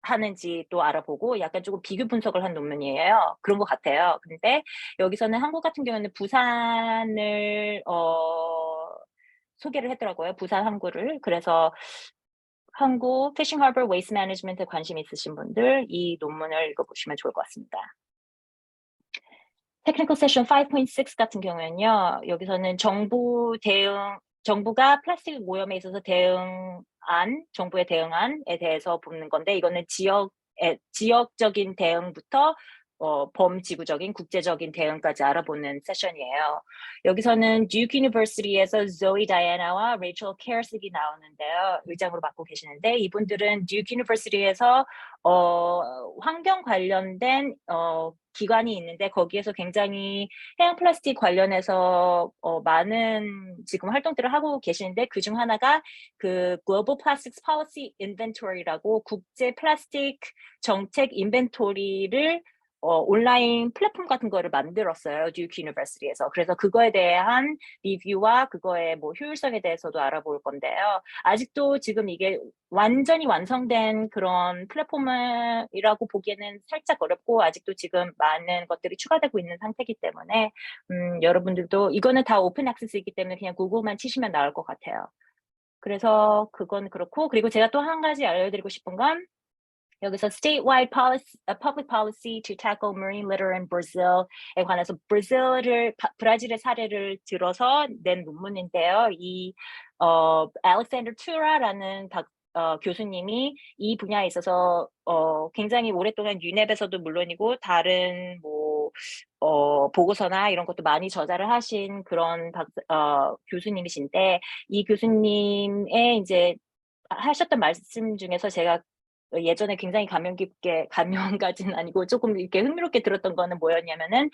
하는지 또 알아보고 약간 조금 비교 분석을 한 논문이에요. 그런 것 같아요. 근데 여기서는 한국 같은 경우에는 부산을 소개를 했더라고요. 부산 항구를. 그래서 항구 피싱 하버 웨이스트 매니지먼트에 관심 있으신 분들 이 논문을 읽어보시면 좋을 것 같습니다. 테크니컬 세션 5.6 같은 경우에는요. 여기서는 정부가 플라스틱 오염에 있어서 정부의 대응안에 대해서 보는 건데 이거는 지역적인 대응부터 범지구적인 국제적인 대응까지 알아보는 세션이에요. 여기서는 듀크 유니버시티에서 조이 다이애나와 레이첼 케어식이 나오는데요. 의장으로 맡고 계시는데 이분들은 듀크 유니버시티에서 환경 관련된 기관이 있는데 거기에서 굉장히 해양 플라스틱 관련해서 많은 지금 활동들을 하고 계시는데 그중 하나가 그 Global Plastics Policy Inventory라고 국제 플라스틱 정책 인벤토리를 온라인 플랫폼 같은 거를 만들었어요. 듀크 유니버시티에서. 그래서 그거에 대한 리뷰와 그거의 뭐 효율성에 대해서도 알아볼 건데요. 아직도 지금 이게 완전히 완성된 그런 플랫폼이라고 보기에는 살짝 어렵고 아직도 지금 많은 것들이 추가되고 있는 상태이기 때문에 여러분들도 이거는 다 오픈 액세스이기 때문에 그냥 구글만 치시면 나올 것 같아요. 그래서 그건 그렇고 그리고 제가 또 한 가지 알려드리고 싶은 건 여기서 statewide policy, public policy to tackle marine litter in Brazil에 관해서 브라질의 사례를 들어서 낸 논문인데요. 이 알렉산더 투라라는 교수님이 이 분야에 있어서 굉장히 오랫동안 유넵에서도 물론이고 다른 뭐 보고서나 이런 것도 많이 저자를 하신 그런 교수님이신데 이 교수님의 이제 하셨던 말씀 중에서 제가 예전에 굉장히 감명까지는 아니고 조금 이렇게 흥미롭게 들었던 거는 뭐였냐면은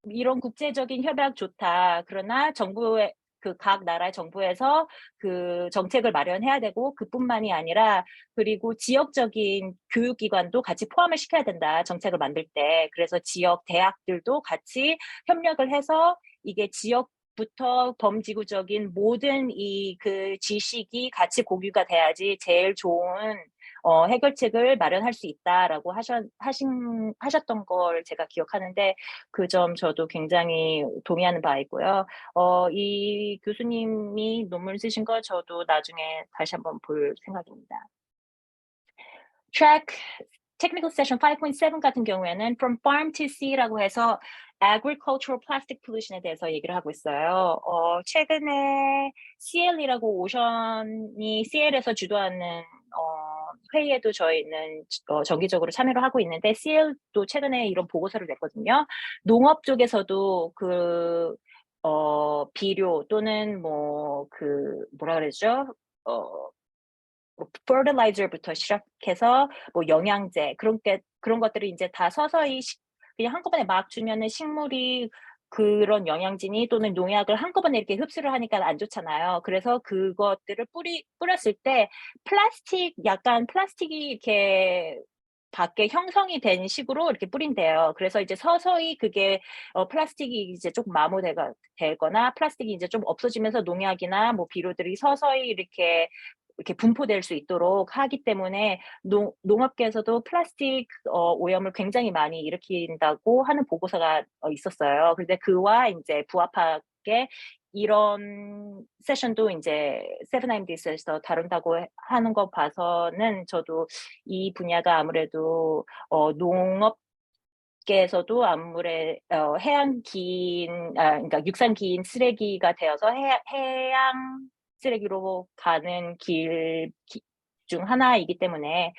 이런 국제적인 협약 좋다. 그러나 정부의 각 나라의 정부에서 그 정책을 마련해야 되고 그뿐만이 아니라 그리고 지역적인 교육기관도 같이 포함을 시켜야 된다. 정책을 만들 때. 그래서 지역 대학들도 같이 협력을 해서 이게 지역부터 범지구적인 모든 그 지식이 같이 공유가 돼야지 제일 좋은 해결책을 마련할 수 있다라고 하셨던 걸 제가 기억하는데 그 점 저도 굉장히 동의하는 바이고요. 이 교수님이 논문 쓰신 거 저도 나중에 다시 한번 볼 생각입니다. Track Technical Session 5.7 같은 경우에는 From Farm to Sea라고 해서 Agricultural Plastic Pollution에 대해서 얘기를 하고 있어요. 최근에 CL이라고 오션이 CL에서 주도하는 회의에도 저희는 정기적으로 참여를 하고 있는데 CL도 최근에 이런 보고서를 냈거든요. 농업 쪽에서도 비료 또는 뭐라 그러죠? fertilizer부터 시작해서 뭐 영양제 그런 것들을 이제 다 서서히 그냥 한꺼번에 막 주면은 식물이 그런 영양진이 또는 농약을 한꺼번에 이렇게 흡수를 하니까 안 좋잖아요. 그래서 그것들을 뿌렸을 때 약간 플라스틱이 이렇게 밖에 형성이 된 식으로 이렇게 뿌린대요. 그래서 이제 서서히 그게 플라스틱이 이제 조금 되거나 플라스틱이 이제 좀 없어지면서 농약이나 뭐 비료들이 서서히 이렇게 분포될 수 있도록 하기 때문에 농업계에서도 플라스틱 오염을 굉장히 많이 일으킨다고 하는 보고서가 있었어요. 근데 그와 이제 부합하게 이런 세션도 이제 세븐나인디스에서 다룬다고 하는 거 봐서는 저도 이 분야가 아무래도 농업계에서도 그러니까 육상기인 쓰레기가 되어서 해양 쓰레기로 가는 길 중 하나이기 때문에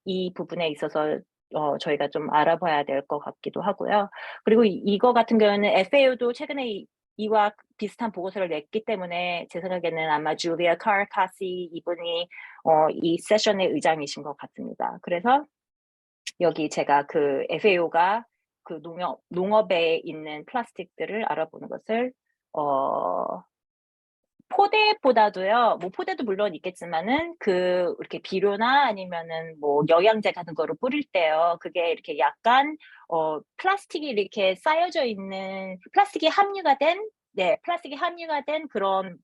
이 부분에 있어서 저희가 좀 알아봐야 될 것 같기도 하고요. 그리고 이거 같은 경우는 FAO도 최근에 이와 비슷한 보고서를 냈기 때문에 제 생각에는 아마 줄리아 카르카시 이분이 이 세션의 의장이신 것 같습니다. 그래서 여기 제가 그 FAO가 그 농업에 있는 플라스틱들을 알아보는 것을 포대보다도요, 뭐 포대도 물론 있겠지만은 이렇게 비료나 아니면은 뭐 영양제 같은 거를 뿌릴 때요, 그게 이렇게 약간 플라스틱이 이렇게 쌓여져 있는 플라스틱이 함유가 된 그런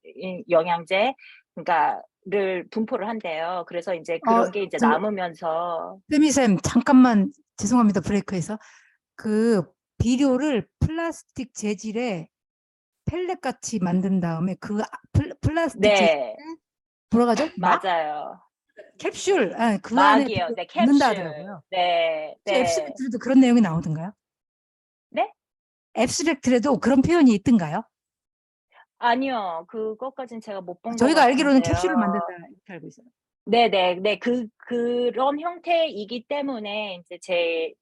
영양제, 그러니까를 분포를 한대요. 그래서 이제 그런 게 이제 남으면서 세미쌤, 잠깐만 죄송합니다. 브레이크해서. 그 비료를 플라스틱 재질의 펠렛 같이 만든 다음에 플라스틱 재질에 네, 뭐라 하죠? 맞아요. 캡슐, 그 안에 막이요. 네, 넣는다 캡슐. 하더라고요. 네, 네. 앱스트랙트에도 그런 내용이 나오던가요? 네? 앱스트랙트에도 그런 표현이 있던가요? 아니요. 그것까진 제가 못 본 것 저희가 알기로는 캡슐을 같은데요. 만든다 이렇게 알고 있어요. 네네. 그런 형태이기 때문에 이제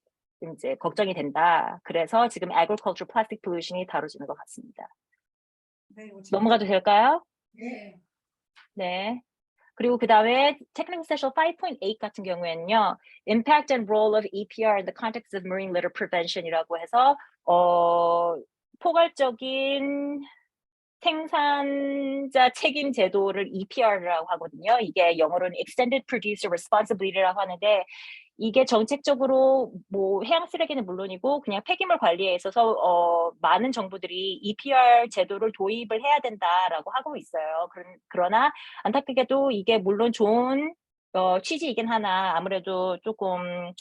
걱정이 된다. 그래서 지금 agriculture plastic pollution이 다뤄지는 것 같습니다. 넘어가도 될까요? 네. 네. 그리고 그다음에 technical session 5.8 같은 경우에는요, impact and role of EPR in the context of marine litter prevention이라고 해서 포괄적인 생산자 책임 제도를 EPR라고 하거든요. 이게 영어로는 Extended Producer Responsibility라고 하는데, 이게 정책적으로 뭐 해양 쓰레기는 물론이고 그냥 폐기물 관리에 있어서 많은 정부들이 EPR 제도를 도입을 해야 된다라고 하고 있어요. 그러나 안타깝게도 이게 물론 좋은 취지이긴 하나 아무래도 조금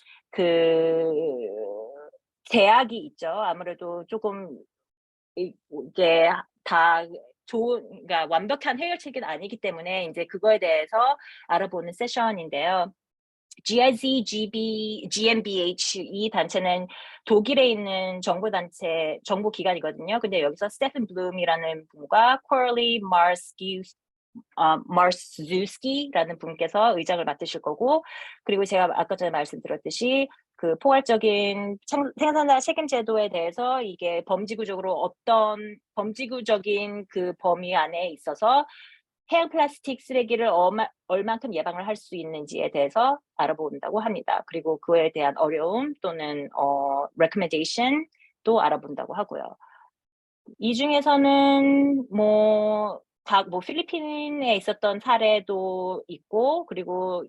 제약이 있죠. 아무래도 조금 이게 다 그러니까 완벽한 해결책은 아니기 때문에 이제 그거에 대해서 알아보는 세션인데요. GIZ, GmbH 이 단체는 독일에 있는 정부 기관이거든요. 근데 여기서 스테픈 블룸이라는 분과 코럴리 마르스주스키라는 분께서 의장을 맡으실 거고, 그리고 제가 아까 전에 말씀드렸듯이 그 포괄적인 생산자 책임 제도에 대해서 이게 어떤 범지구적인 그 범위 안에 있어서 해양 플라스틱 쓰레기를 얼만큼 예방을 할 수 있는지에 대해서 알아본다고 합니다. 그리고 그에 대한 어려움 또는 recommendation도 알아본다고 하고요. 이 중에서는 필리핀에 있었던 사례도 있고, 그리고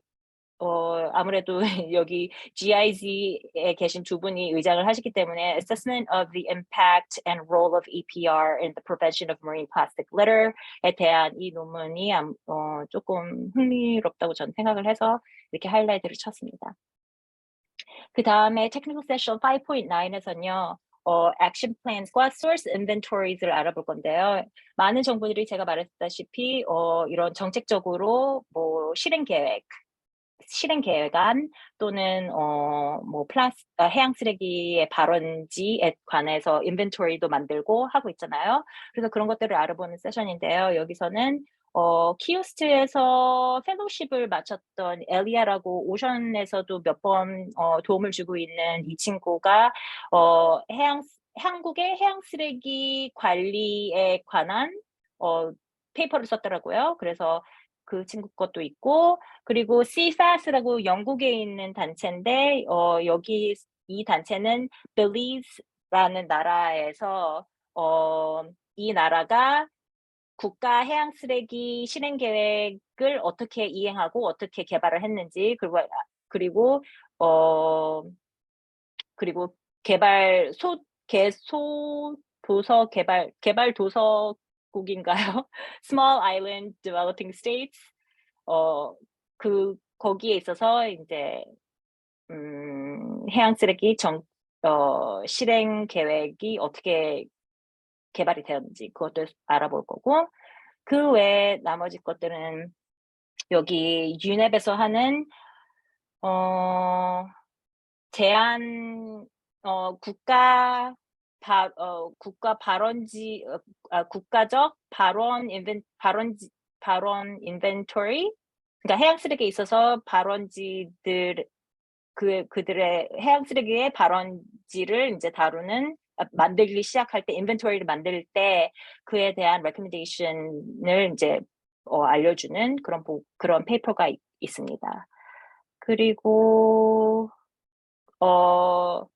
아무래도 여기 GIZ에 계신 두 분이 의장을 하시기 때문에 Assessment of the Impact and Role of EPR in the Prevention of Marine Plastic Litter에 대한 이 논문이 조금 흥미롭다고 저는 생각을 해서 이렇게 하이라이트를 쳤습니다. 그 다음에 Technical Session 5.9에서는요. 액션 플랜과 소스 인벤토리를 알아볼 건데요. 많은 정부들이 제가 말했다시피 이런 정책적으로 실행 계획안 또는 해양 쓰레기의 발원지에 관해서 인벤토리도 만들고 하고 있잖아요. 그래서 그런 것들을 알아보는 세션인데요. 여기서는 키오스트에서 펠로십을 마쳤던 엘리아라고 오션에서도 몇 번 도움을 주고 있는 이 친구가 한국의 해양 쓰레기 관리에 관한 페이퍼를 썼더라고요. 그래서 그 친구 것도 있고, 그리고 CFAS라고 영국에 있는 단체인데 여기 이 단체는 Belize라는 나라에서 이 나라가 국가 해양 쓰레기 실행 계획을 어떻게 이행하고 어떻게 개발을 했는지 그리고 개발 도서 개발 도서국인가요? Small Island Developing States 거기에 있어서 이제 해양 쓰레기 실행 계획이 어떻게 개발이 되었는지 그것도 알아볼 거고 그 외에 나머지 것들은 여기 UNEP에서 하는 제한 국가 발원지 국가적 발원 인벤토리 그러니까 해양 쓰레기에 있어서 발원지들 그들의 해양 쓰레기의 발원지를 이제 만들기 시작할 때 인벤토리를 만들 때 그에 대한 recommendation을 이제 알려주는 그런 페이퍼가 있습니다. 그리고 또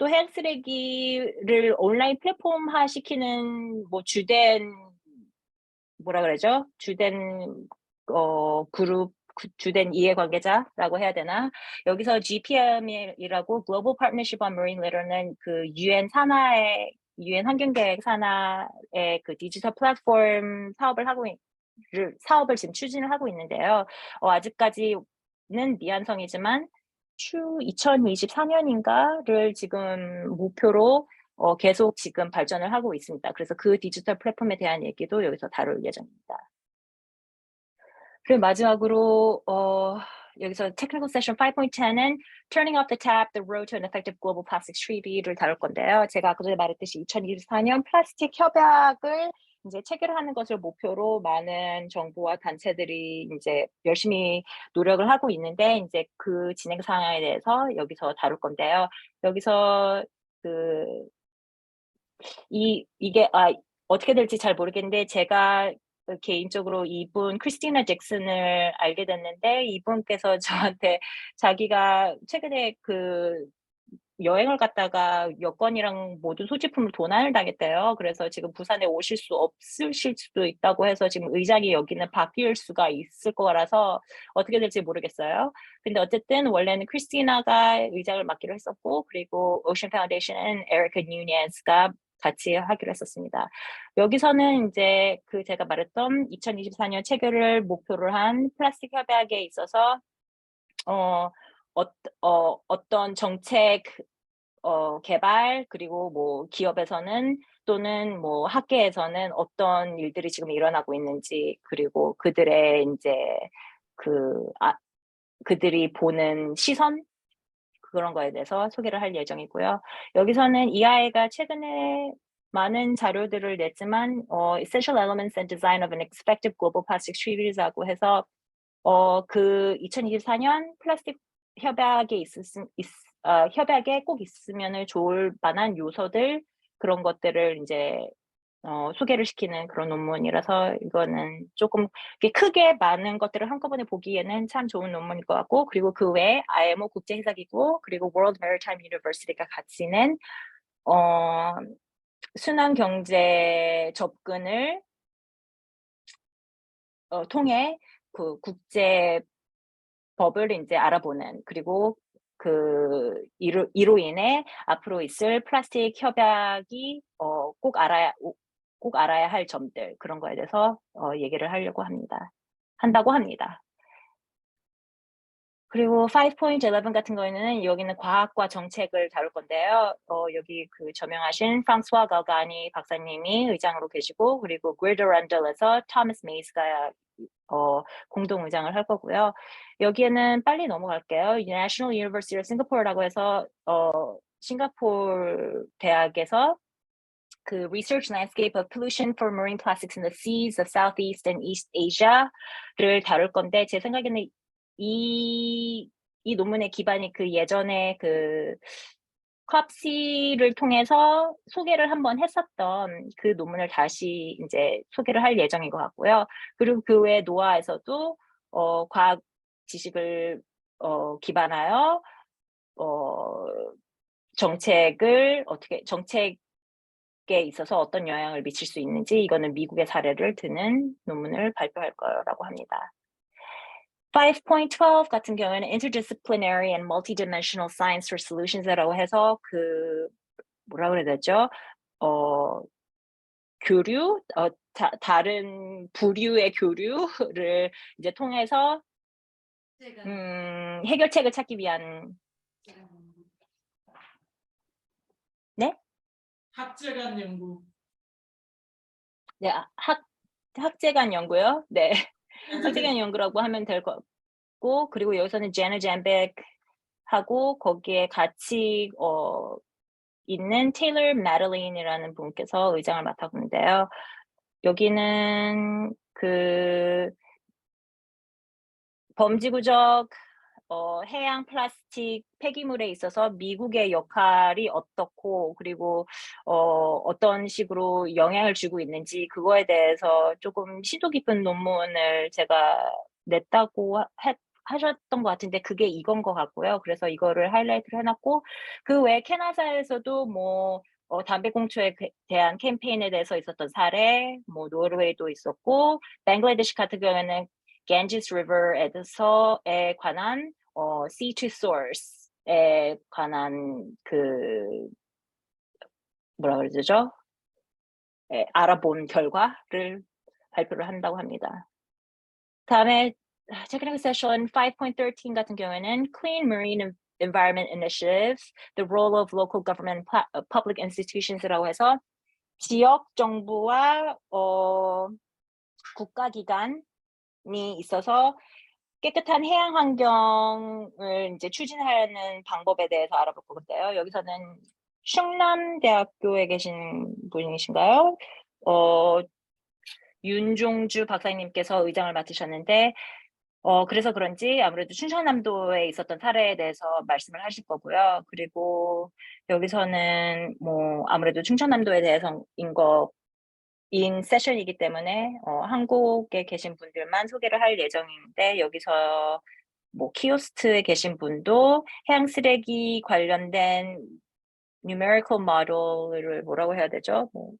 해양 쓰레기를 온라인 플랫폼화 시키는 뭐 주된 그룹 주된 이해관계자라고 해야 되나? 여기서 GPM이라고 Global Partnership on Marine Litter는 그 UN 환경계획 산하의 그 디지털 플랫폼 사업을 지금 추진을 하고 있는데요. 아직까지는 미완성이지만 2024년인가를 지금 목표로 계속 지금 발전을 하고 있습니다. 그래서 그 디지털 플랫폼에 대한 얘기도 여기서 다룰 예정입니다. 그리고 마지막으로 여기서 Technical Session 5.10은 Turning off the tap, the road to an effective global plastics treaty를 다룰 건데요. 제가 아까 전에 말했듯이 2024년 플라스틱 협약을 이제 체결하는 것을 목표로 많은 정부와 단체들이 이제 열심히 노력을 하고 있는데 이제 그 진행 상황에 대해서 여기서 다룰 건데요. 여기서 이게 어떻게 될지 잘 모르겠는데 제가 개인적으로 이분 크리스티나 잭슨을 알게 됐는데 이분께서 저한테 자기가 최근에 여행을 갔다가 여권이랑 모든 소지품을 도난을 당했대요. 그래서 지금 부산에 오실 수 없으실 수도 있다고 해서 지금 의장이 여기는 바뀔 수가 있을 거라서 어떻게 될지 모르겠어요. 근데 어쨌든 원래는 크리스티나가 의장을 맡기로 했었고 그리고 오션 파운데이션은 에리카 뉴니스가 같이 하기로 했었습니다. 여기서는 이제 제가 말했던 2024년 체결을 목표로 한 플라스틱 협약에 있어서 어떤 정책 개발 그리고 뭐 기업에서는 또는 뭐 학계에서는 어떤 일들이 지금 일어나고 있는지 그리고 그들의 이제 그들이 보는 시선 그런 거에 대해서 소개를 할 예정이고요. 여기서는 EIA가 최근에 많은 자료들을 냈지만 Essential Elements and Design of an Effective Global Plastics Treaty라고 해서 그 2024년 플라스틱 협약에 협약에 꼭 있으면 좋을 만한 요소들 그런 것들을 이제 소개를 시키는 그런 논문이라서 이거는 조금 크게 많은 것들을 한꺼번에 보기에는 참 좋은 논문일 것 같고 그리고 그 외에 IMO 국제해사기구 그리고 World Maritime University가 같이 낸 순환 경제 접근을 통해 그 국제 법을 이제 알아보는 그리고 이로 인해 앞으로 있을 플라스틱 협약이 꼭 알아야 할 점들 그런 거에 대해서 얘기를 한다고 합니다. 그리고 5.11 같은 경우에는 여기는 과학과 정책을 다룰 건데요. 여기 저명하신 프랑스와 갈가니 박사님이 의장으로 계시고 그리고 그리드란델에서 토마스 메이스가 공동 의장을 할 거고요. 여기에는 빨리 넘어갈게요. National University of Singapore라고 해서 싱가포르 대학에서 그 Research Landscape of Pollution for Marine Plastics in the Seas of Southeast and East Asia를 다룰 건데 제 생각에는 이 논문의 기반이 예전에 컵시를 통해서 소개를 한번 했었던 그 논문을 다시 이제 소개를 할 예정인 것 같고요. 그리고 그 외에 노아에서도 과학 지식을 기반하여 정책에 있어서 어떤 영향을 미칠 수 있는지 이거는 미국의 사례를 드는 논문을 발표할 거라고 합니다. 5.12 같은 경우에는 interdisciplinary and multidimensional science for solutions라고 해서 그 뭐라 그래야 되죠? 교류, 다른 부류의 교류를 이제 통해서 해결책을 찾기 위한 학제 간 연구. 네, 학제 간 연구요. 네, 학제 간 연구라고 하면 될 것 같고, 그리고 여기서는 제나 잠백하고 거기에 같이 있는 테일러 마들린이라는 분께서 의장을 맡았는데요. 여기는 그 범지구적 해양 플라스틱 폐기물에 있어서 미국의 역할이 어떻고 그리고 어떤 식으로 영향을 주고 있는지 그거에 대해서 조금 심도 깊은 논문을 제가 냈다고 하셨던 것 같은데 그게 이건 것 같고요. 그래서 이거를 하이라이트를 해놨고 그 외에 캐나다에서도 뭐 담배 공초에 대한 캠페인에 대해서 있었던 사례, 뭐 노르웨이도 있었고 뱅글라데시 같은 경우에는 Ganges River에서에 관한 sea to source에 관한 그 뭐라 그러죠? 알아본 결과를 발표를 한다고 합니다. 다음에 technical session 5.13 같은 경우에는 Clean Marine Environment Initiative, the role of local government public institutions라고 해서 지역 정부와 국가기관이 있어서 깨끗한 해양 환경을 이제 추진하는 방법에 대해서 알아볼 건데요. 여기서는 충남대학교에 계신 분이신가요? 윤종주 박사님께서 의장을 맡으셨는데 그래서 그런지 아무래도 충청남도에 있었던 사례에 대해서 말씀을 하실 거고요. 그리고 여기서는 뭐 아무래도 충청남도에 대해서인 세션이기 때문에 한국에 계신 분들만 소개를 할 예정인데 여기서 뭐 키오스트에 계신 분도 해양 쓰레기 관련된 numerical model을 뭐라고 해야 되죠? 뭐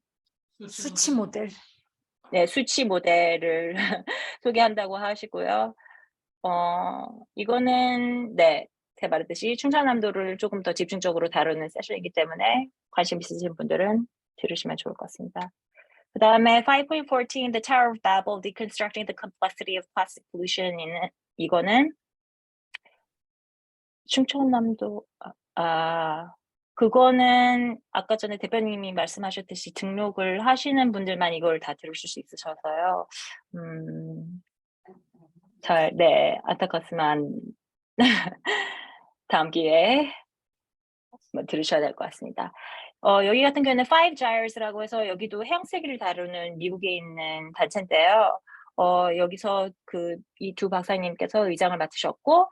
수치 모델. 네, 수치 모델을 소개한다고 하시고요. 이거는 네, 제가 말했듯이 충청남도를 조금 더 집중적으로 다루는 세션이기 때문에 관심 있으신 분들은 들으시면 좋을 것 같습니다. 그 다음에 5.14 The Tower of Babel, Deconstructing the Complexity of Plastic Pollution 이거는 충청남도 그거는 아까 전에 대표님이 말씀하셨듯이 등록을 하시는 분들만 이걸 다 들으실 수 있으셔서요. 네, 안타깝지만 다음 기회에 들으셔야 될 것 같습니다. 여기 같은 경우는 Five Gyres라고 해서 여기도 해양 쓰레기를 다루는 미국에 있는 단체인데요. 여기서 이 두 박사님께서 의장을 맡으셨고,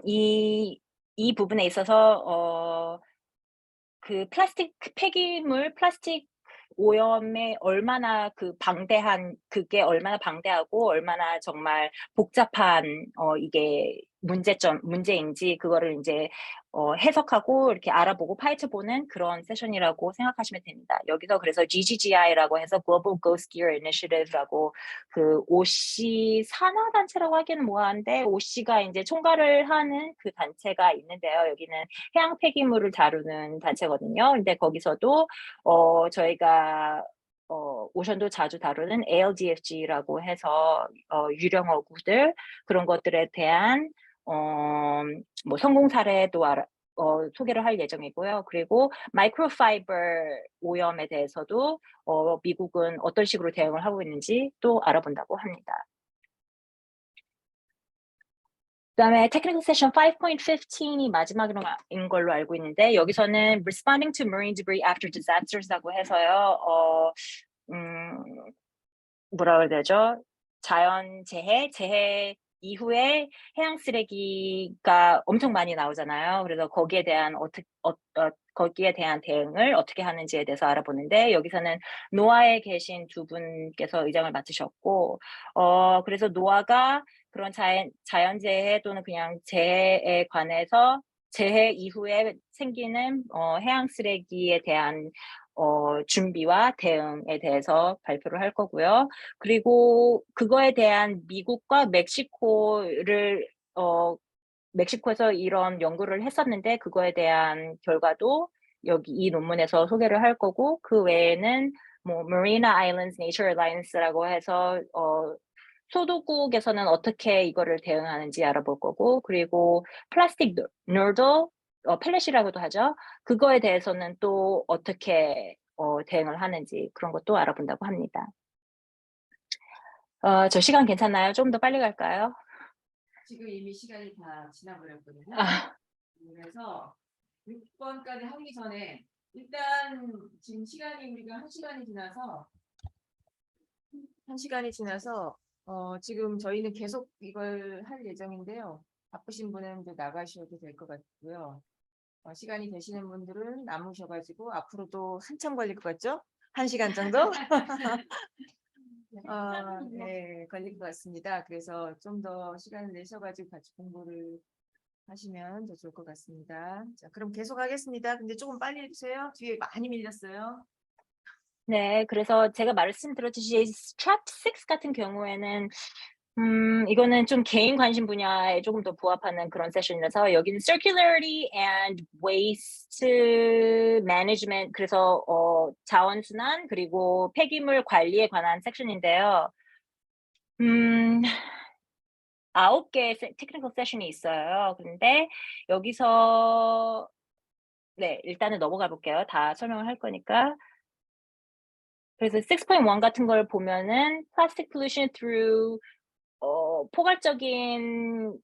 이 부분에 있어서 그 플라스틱 폐기물, 플라스틱 오염에 얼마나 그게 얼마나 방대하고 얼마나 정말 복잡한 이게 문제인지 그거를 이제 해석하고 이렇게 알아보고 파헤쳐보는 그런 세션이라고 생각하시면 됩니다. 여기서 그래서 GGGI라고 해서 Global Ghost Gear Initiative라고 그 OC 산하 단체라고 하기는 뭐한데 OC가 이제 총괄을 하는 그 단체가 있는데요. 여기는 해양 폐기물을 다루는 단체거든요. 근데 거기서도 저희가 오션도 자주 다루는 ALDFG라고 해서 유령어구들 그런 것들에 대한 뭐 성공 사례도 소개를 할 예정이고요. 그리고 마이크로파이버 오염에 대해서도 미국은 어떤 식으로 대응을 하고 있는지 또 알아본다고 합니다. 그다음에 Technical Session 5.15이 마지막인 걸로 알고 있는데 여기서는 Responding to Marine Debris After Disasters라고 해서요. 뭐라 그래야 되죠? 재해 이후에 해양 쓰레기가 엄청 많이 나오잖아요. 그래서 거기에 대한 대응을 어떻게 하는지에 대해서 알아보는데 여기서는 노아에 계신 두 분께서 의장을 맡으셨고 그래서 노아가 그런 자연재해 또는 그냥 재해에 관해서 재해 이후에 생기는 해양 쓰레기에 대한 준비와 대응에 대해서 발표를 할 거고요. 그리고 그거에 대한 미국과 멕시코에서 이런 연구를 했었는데 그거에 대한 결과도 여기 이 논문에서 소개를 할 거고, 그 외에는 뭐 Marina Islands Nature Alliance라고 해서 소도국에서는 어떻게 이거를 대응하는지 알아볼 거고, 그리고 플라스틱 너들 펠렛이라고도 하죠. 그거에 대해서는 또 어떻게 대응을 하는지 그런 것도 알아본다고 합니다. 저 시간 괜찮나요? 좀 더 빨리 갈까요? 지금 이미 시간이 다 지나버렸거든요. 아, 그래서 6번까지 하기 전에 일단 지금 시간이 우리가 1시간이 지나서 지금 저희는 계속 이걸 할 예정인데요. 바쁘신 분은 이제 나가셔도 될 것 같고요. 시간이 되시는 분들은 남으셔가지고 앞으로도 한참 걸릴 것 같죠? 1시간 정도? 네, 걸릴 것 같습니다. 그래서 좀 더 시간을 내셔가지고 같이 공부를 하시면 더 좋을 것 같습니다. 자, 그럼 계속 하겠습니다. 근데 조금 빨리 해주세요. 뒤에 많이 밀렸어요. 네, 그래서 제가 말씀드렸듯이 Chapter 6 같은 경우에는 이거는 좀 개인 관심 분야에 조금 더 부합하는 그런 세션이라서 여기는 Circularity and Waste Management, 그래서 자원순환 그리고 폐기물 관리에 관한 섹션인데요. 9개의 테크니컬 세션이 있어요. 근데 여기서 네, 일단은 넘어가 볼게요. 다 설명을 할 거니까. 그래서 6.1 같은 걸 보면은 Plastic Pollution through 포괄적인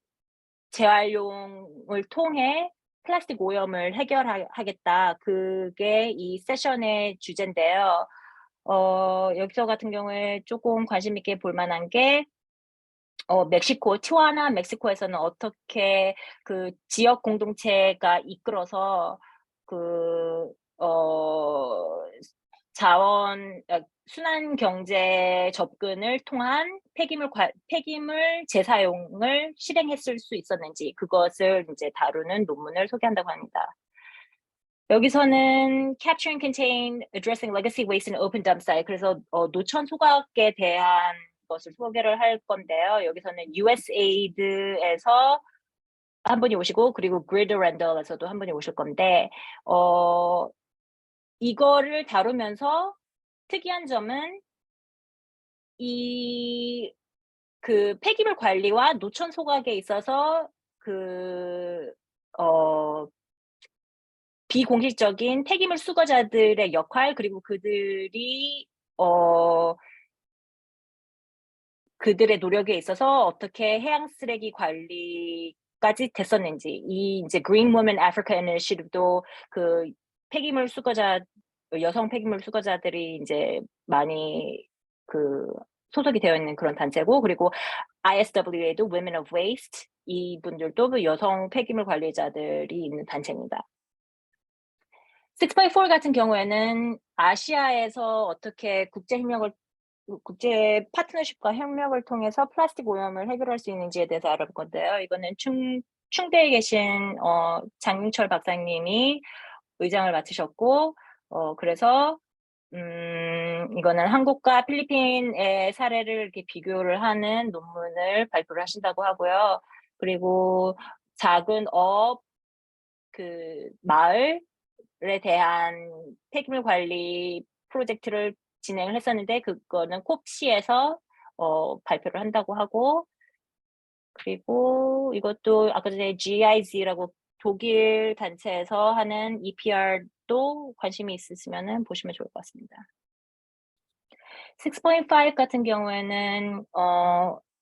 재활용을 통해 플라스틱 오염을 해결하겠다. 그게 이 세션의 주제인데요. 여기서 같은 경우에 조금 관심 있게 볼 만한 게 멕시코, 티juana, 멕시코에서는 어떻게 그 지역 공동체가 이끌어서 순환 경제 접근을 통한 폐기물 재사용을 실행했을 수 있었는지 그것을 이제 다루는 논문을 소개한다고 합니다. 여기서는 Capture and Contain, Addressing Legacy Waste in Open Dump Site, 그래서 노천 소각에 대한 것을 소개를 할 건데요. 여기서는 USAID에서 한 분이 오시고 그리고 Grid Rental에서도 한 분이 오실 건데 이거를 다루면서 특이한 점은 그 폐기물 관리와 노천 소각에 있어서 비공식적인 폐기물 수거자들의 역할, 그리고 그들의 노력에 있어서 어떻게 해양 쓰레기 관리까지 됐었는지, 이 이제 Green Women Africa Initiative도 그 여성 폐기물 수거자들이 이제 많이 소속이 되어 있는 그런 단체고, 그리고 ISWA도 Women of Waste, 이분들도 여성 폐기물 관리자들이 있는 단체입니다. 6x4 같은 경우에는 아시아에서 어떻게 국제 파트너십과 협력을 통해서 플라스틱 오염을 해결할 수 있는지에 대해서 알아볼 건데요. 이거는 충대에 계신 장윤철 박사님이 의장을 맡으셨고, 그래서 이거는 한국과 필리핀의 사례를 이렇게 비교를 하는 논문을 발표를 하신다고 하고요. 그리고 작은 마을에 대한 폐기물 관리 프로젝트를 진행을 했었는데 그거는 콥시에서 발표를 한다고 하고, 그리고 이것도 아까 전에 GIZ라고 독일 단체에서 하는 EPR도 관심이 있으시면 보시면 좋을 것 같습니다. 6.5 같은 경우에는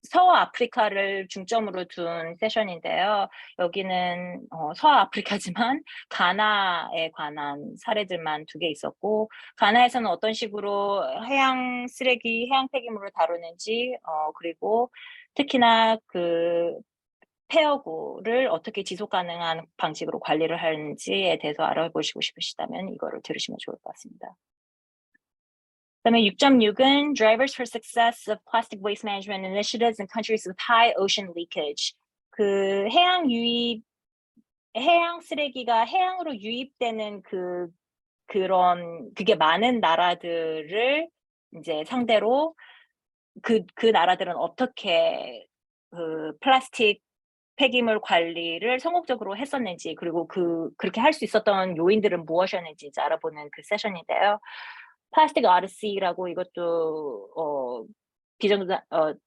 서아프리카를 중점으로 둔 세션인데요. 여기는 서아프리카지만 가나에 관한 사례들만 2개 있었고, 가나에서는 어떤 식으로 해양 폐기물을 다루는지, 그리고 특히나 폐허구를 어떻게 지속 가능한 방식으로 관리를 하는지에 대해서 알아보시고 싶으시다면 이거를 들으시면 좋을 것 같습니다. 그다음에 6.6은 Drivers for Success of Plastic Waste Management Initiatives in Countries with High Ocean Leakage. 그 해양 유입 해양 쓰레기가 해양으로 유입되는 그게 많은 나라들을 이제 상대로 그 나라들은 어떻게 그 플라스틱 폐기물 관리를 성공적으로 했었는지, 그리고 그렇게 할 수 있었던 요인들은 무엇이었는지 이제 알아보는 그 세션인데요. 플라스틱 오디시라고, 이것도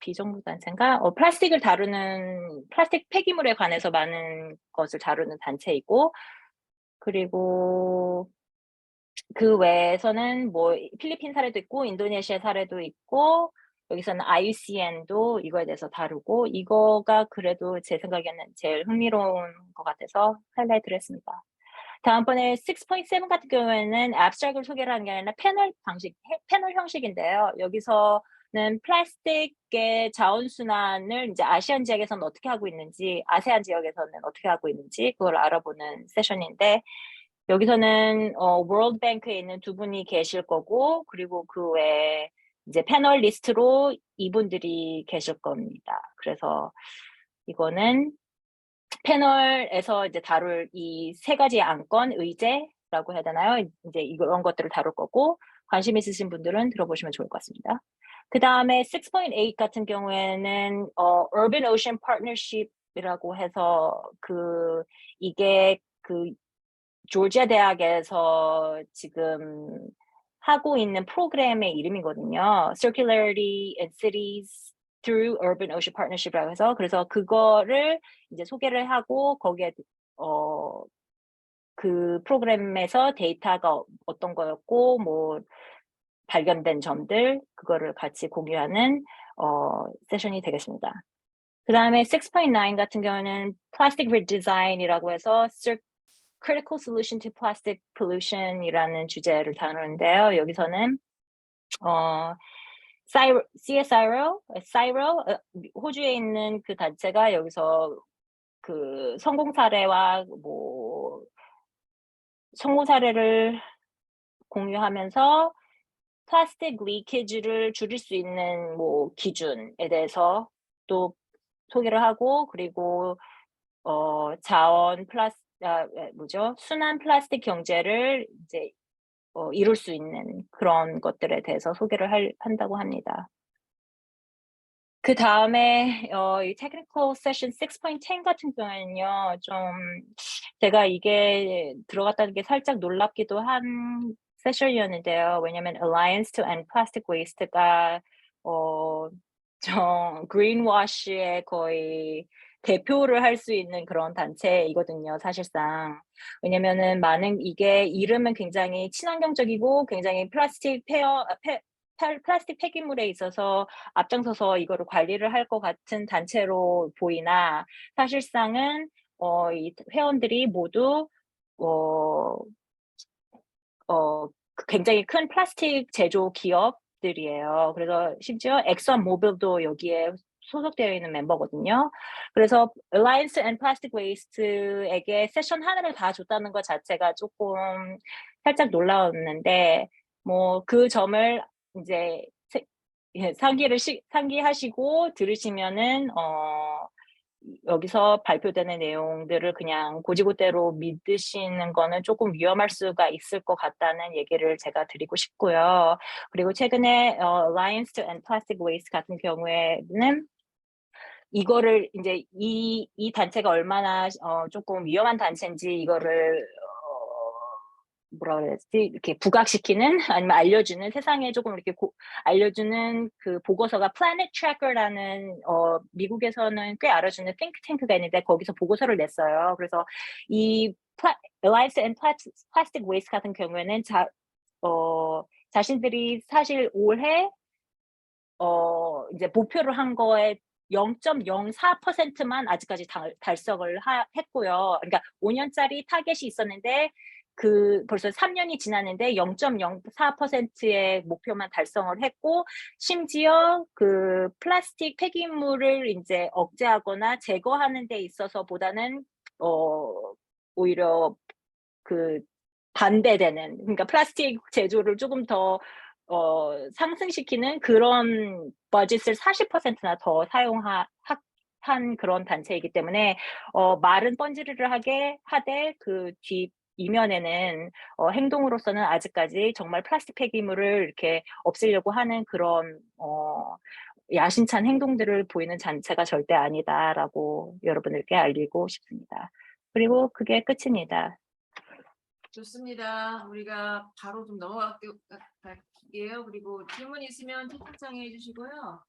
비정부 단체인가? 플라스틱을 다루는 플라스틱 폐기물에 관해서 많은 것을 다루는 단체이고, 그리고 그 외에서는 뭐 필리핀 사례도 있고 인도네시아 사례도 있고, 여기서는 IUCN도 이거에 대해서 다루고, 이거가 그래도 제 생각에는 제일 흥미로운 것 같아서 하이라이트를 했습니다. 다음번에 6.7 같은 경우에는 abstract을 소개를 하는 게 아니라 패널 형식인데요. 여기서는 플라스틱의 자원순환을 이제 아시안 지역에서는 어떻게 하고 있는지, 아세안 지역에서는 어떻게 하고 있는지 그걸 알아보는 세션인데, 여기서는 월드뱅크에 있는 두 분이 계실 거고, 그리고 그 외에 이제 패널리스트로 이분들이 계실 겁니다. 그래서 이거는 패널에서 이제 다룰 이 세 가지 안건, 의제라고 해야 되나요? 이제 이런 것들을 다룰 거고, 관심 있으신 분들은 들어보시면 좋을 것 같습니다. 그 다음에 6.8 같은 경우에는 Urban Ocean Partnership이라고 해서 이게 조지아 대학에서 지금 하고 있는 프로그램의 이름이거든요. Circularity in Cities through Urban Ocean Partnership이라고 해서, 그래서 그거를 이제 소개를 하고, 거기에 그 프로그램에서 데이터가 어떤 거였고, 뭐 발견된 점들, 그거를 같이 공유하는 세션이 되겠습니다. 그 다음에 6.9 같은 경우는 Plastic Redesign이라고 해서 Critical Solution to Plastic Pollution이라는 주제를 다루는데요. 여기서는 CSIRO, 호주에 있는 그 단체가 여기서 그 성공 사례와 성공 사례를 공유하면서 플라스틱 리키지를 줄일 수 있는 기준에 대해서 또 소개를 하고, 그리고 순환 플라스틱 경제를 이제 이룰 수 있는 그런 것들에 대해서 소개를 한다고 합니다. 그 다음에 이 테크니컬 세션 6.10 같은 경우에는요, 좀 제가 이게 들어갔다는 게 살짝 놀랍기도 한 세션이었는데요. 왜냐면 Alliance to End Plastic Waste가 좀 greenwash의 거의 대표를 할 수 있는 그런 단체이거든요, 사실상. 왜냐면은 이게 이름은 굉장히 친환경적이고 굉장히 플라스틱 폐기물에 있어서 앞장서서 이거를 관리를 할 것 같은 단체로 보이나, 사실상은 이 회원들이 모두 굉장히 큰 플라스틱 제조 기업들이에요. 그래서 심지어 엑선 모빌도 여기에 소속되어 있는 멤버거든요. 그래서 Alliance and Plastic Waste에게 세션 하나를 다 줬다는 것 자체가 조금 살짝 놀라웠는데, 그 점을 이제 상기하시고 들으시면은 여기서 발표되는 내용들을 그냥 고지고대로 믿으시는 거는 조금 위험할 수가 있을 것 같다는 얘기를 제가 드리고 싶고요. 그리고 최근에 Alliance to End Plastic Waste 같은 경우에는 이거를 이제 이 단체가 얼마나 조금 위험한 단체인지 이거를 뭐라 그래야지, 이렇게 부각시키는 아니면 알려주는, 세상에 조금 이렇게 알려주는 그 보고서가 Planet Tracker라는 미국에서는 꽤 알아주는 띵크탱크가 있는데, 거기서 보고서를 냈어요. 그래서 이 Alliance and Plastic Waste 같은 경우에는 자신들이 사실 올해 이제 목표를 한 거에 0.04%만 아직까지 달성을 했고요. 그러니까 5년짜리 타겟이 있었는데 벌써 3년이 지났는데 0.04%의 목표만 달성을 했고, 심지어 그 플라스틱 폐기물을 이제 억제하거나 제거하는 데 있어서보다는 오히려 반대되는, 그러니까 플라스틱 제조를 조금 더 상승시키는 그런 버짓을 40%나 더 한 그런 단체이기 때문에 말은 번지르르하게 하되 그 뒤 이면에는 행동으로서는 아직까지 정말 플라스틱 폐기물을 이렇게 없애려고 하는 그런 야심찬 행동들을 보이는 단체가 절대 아니다라고 여러분들께 알리고 싶습니다. 그리고 그게 끝입니다. 좋습니다. 우리가 바로 좀 넘어갈게요. 그리고 질문 있으면 채팅창에 해주시고요.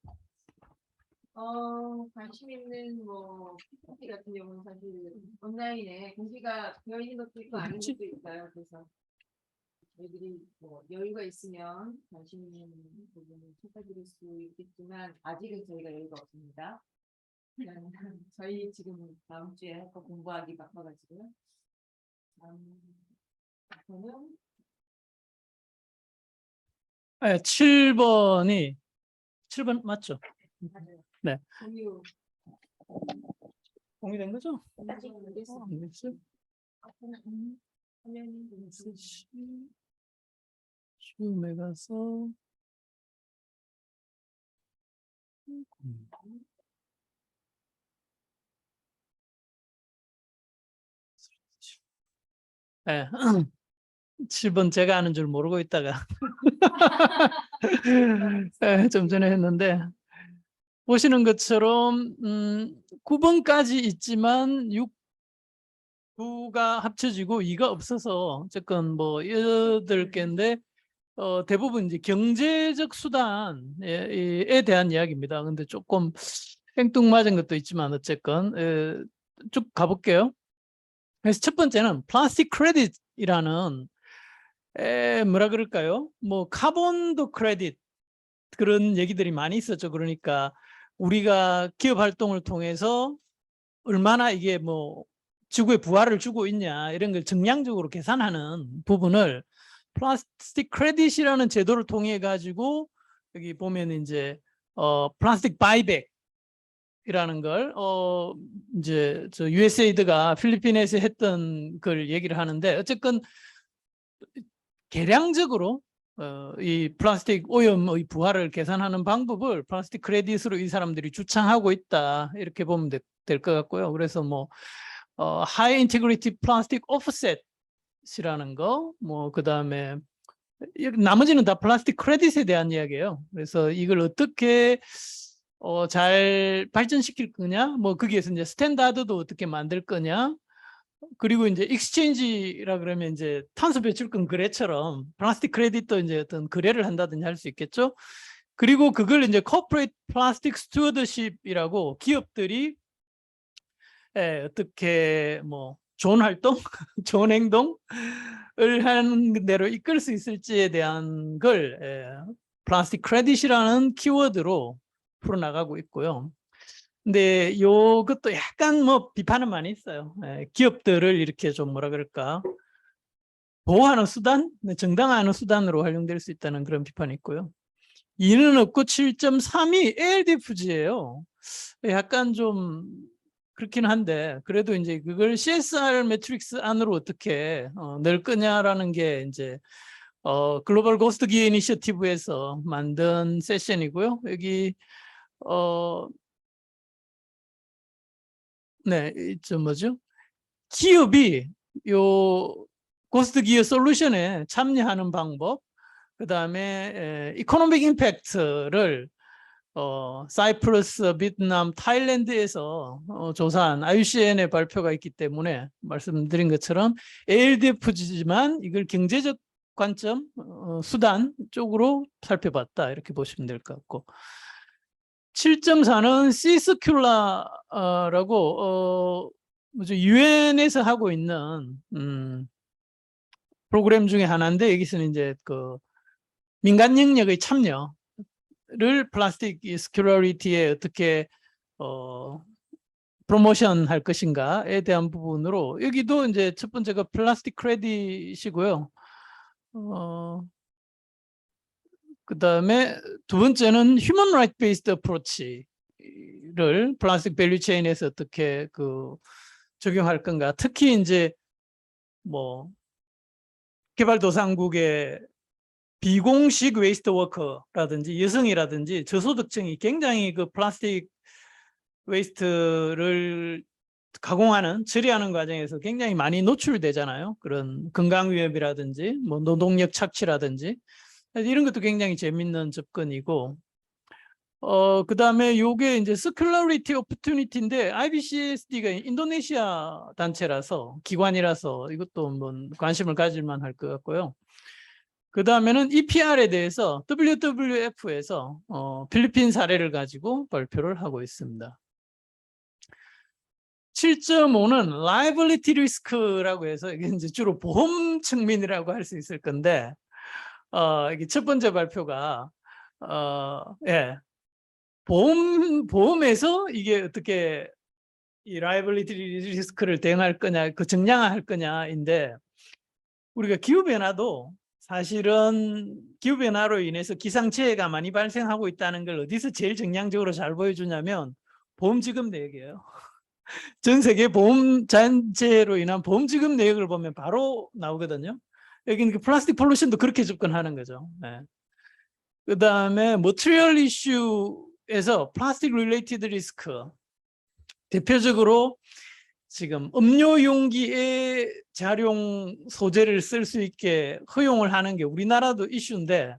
관심 있는 뭐 PPT 같은 경우는 사실 온라인에 공지가 되어 있는 것도 있고 아닌 것도 있어요. 그래서 저희들이 뭐 여유가 있으면 관심 있는 부분을 찾아드릴 수 있겠지만 아직은 저희가 여유가 없습니다. 저희 지금 다음 주에 할 거 공부하기 바빠가지고요. 저는 7번 맞죠? 네. 공유 공유된 거죠? 됐습니다. 화면이 줌에 가서 네. 7번 제가 아는 줄 모르고 있다가 좀 전에 했는데 보시는 것처럼 9번까지 있지만 6, 9가 합쳐지고 2가 없어서 어쨌건 뭐 8개인데 대부분 이제 경제적 수단에 대한 이야기입니다. 근데 조금 생뚱맞은 것도 있지만 어쨌건 쭉 가볼게요. 그래서 첫 번째는 플라스틱 크레딧이라는 뭐라 그럴까요? 뭐 카본도 크레딧 그런 얘기들이 많이 있었죠. 그러니까 우리가 기업 활동을 통해서 얼마나 이게 뭐 지구에 부하를 주고 있냐 이런 걸 정량적으로 계산하는 부분을 플라스틱 크레딧이라는 제도를 통해 가지고 여기 보면 이제 플라스틱 바이백이라는 걸 이제 저 USAID가 필리핀에서 했던 걸 얘기를 하는데 어쨌건 계량적으로 이 플라스틱 오염의 부하를 계산하는 방법을 플라스틱 크레딧으로 이 사람들이 주창하고 있다 이렇게 보면 될 것 같고요. 그래서 뭐 high integrity plastic offset이라는 거, 뭐 그다음에 나머지는 다 플라스틱 크레딧에 대한 이야기예요. 그래서 이걸 어떻게 잘 발전시킬 거냐, 뭐 거기에서 이제 스탠다드도 어떻게 만들 거냐. 그리고 이제 익스체인지라 그러면 이제 탄소 배출권 거래처럼 플라스틱 크레딧도 이제 어떤 거래를 한다든지 할 수 있겠죠. 그리고 그걸 이제 corporate plastic stewardship이라고 기업들이 어떻게 뭐 좋은 활동, 좋은 행동을 하는 대로 이끌 수 있을지에 대한 걸 플라스틱 크레딧이라는 키워드로 풀어나가고 있고요. 근데 이것도 약간 뭐 비판은 많이 있어요. 기업들을 이렇게 좀 뭐라 그럴까 보호하는 수단, 정당화하는 수단으로 활용될 수 있다는 그런 비판이 있고요. 2는 없고 7.3이 ALDFG예요. 약간 좀 그렇긴 한데 그래도 이제 그걸 CSR 매트릭스 안으로 어떻게 넣을 거냐라는 게 이제 글로벌 고스트 기어 이니셔티브에서 만든 세션이고요. 여기 네, 저 뭐죠? 기업이 요 고스트 기어 솔루션에 참여하는 방법, 그 다음에 이코노믹 임팩트를 사이프러스, 베트남, 타일랜드에서 조사한 IUCN의 발표가 있기 때문에 말씀드린 것처럼 ALDF지만 이걸 경제적 관점, 수단 쪽으로 살펴봤다 이렇게 보시면 될 것 같고 7.4는 시스큘라라고 뭐죠 유엔에서 하고 있는 프로그램 중에 하나인데 여기서는 이제 그 민간 영역의 참여를 플라스틱 스큘러리티에 어떻게 프로모션 할 것인가에 대한 부분으로 여기도 이제 첫 번째가 플라스틱 크레딧이고요. 그 다음에 두 번째는 휴먼 라이트 베이스드 어프로치를 플라스틱 밸류 체인에서 어떻게 그 적용할 건가. 특히 이제 뭐 개발도상국의 비공식 웨이스트 워커라든지 여성이라든지 저소득층이 굉장히 그 플라스틱 웨이스트를 가공하는, 처리하는 과정에서 굉장히 많이 노출되잖아요. 그런 건강 위협이라든지 뭐 노동력 착취라든지 이런 것도 굉장히 재밌는 접근이고, 그다음에 요게 이제 Circularity Opportunity인데 IBCSD가 인도네시아 단체라서, 기관이라서 이것도 뭐 관심을 가질 만할 것 같고요. 그다음에는 EPR에 대해서 WWF에서 필리핀 사례를 가지고 발표를 하고 있습니다. 7.5는 liability risk라고 해서 이게 이제 주로 보험 측면이라고 할 수 있을 건데, 이게 첫 번째 발표가 예, 보험에서 이게 어떻게 이 liability risk를 대응할 거냐, 그 정량할 거냐인데, 우리가 기후 변화도 사실은 기후 변화로 인해서 기상재해가 많이 발생하고 있다는 걸 어디서 제일 정량적으로 잘 보여주냐면 보험지급 내역이에요. 전 세계 보험 잔재로 인한 보험지급 내역을 보면 바로 나오거든요. 여기는 그 플라스틱 폴루션도 그렇게 접근하는 거죠. 네. 그 다음에 material issue에서 plastic related risk, 대표적으로 지금 음료 용기에 재활용 소재를 쓸 수 있게 허용을 하는 게 우리나라도 이슈인데,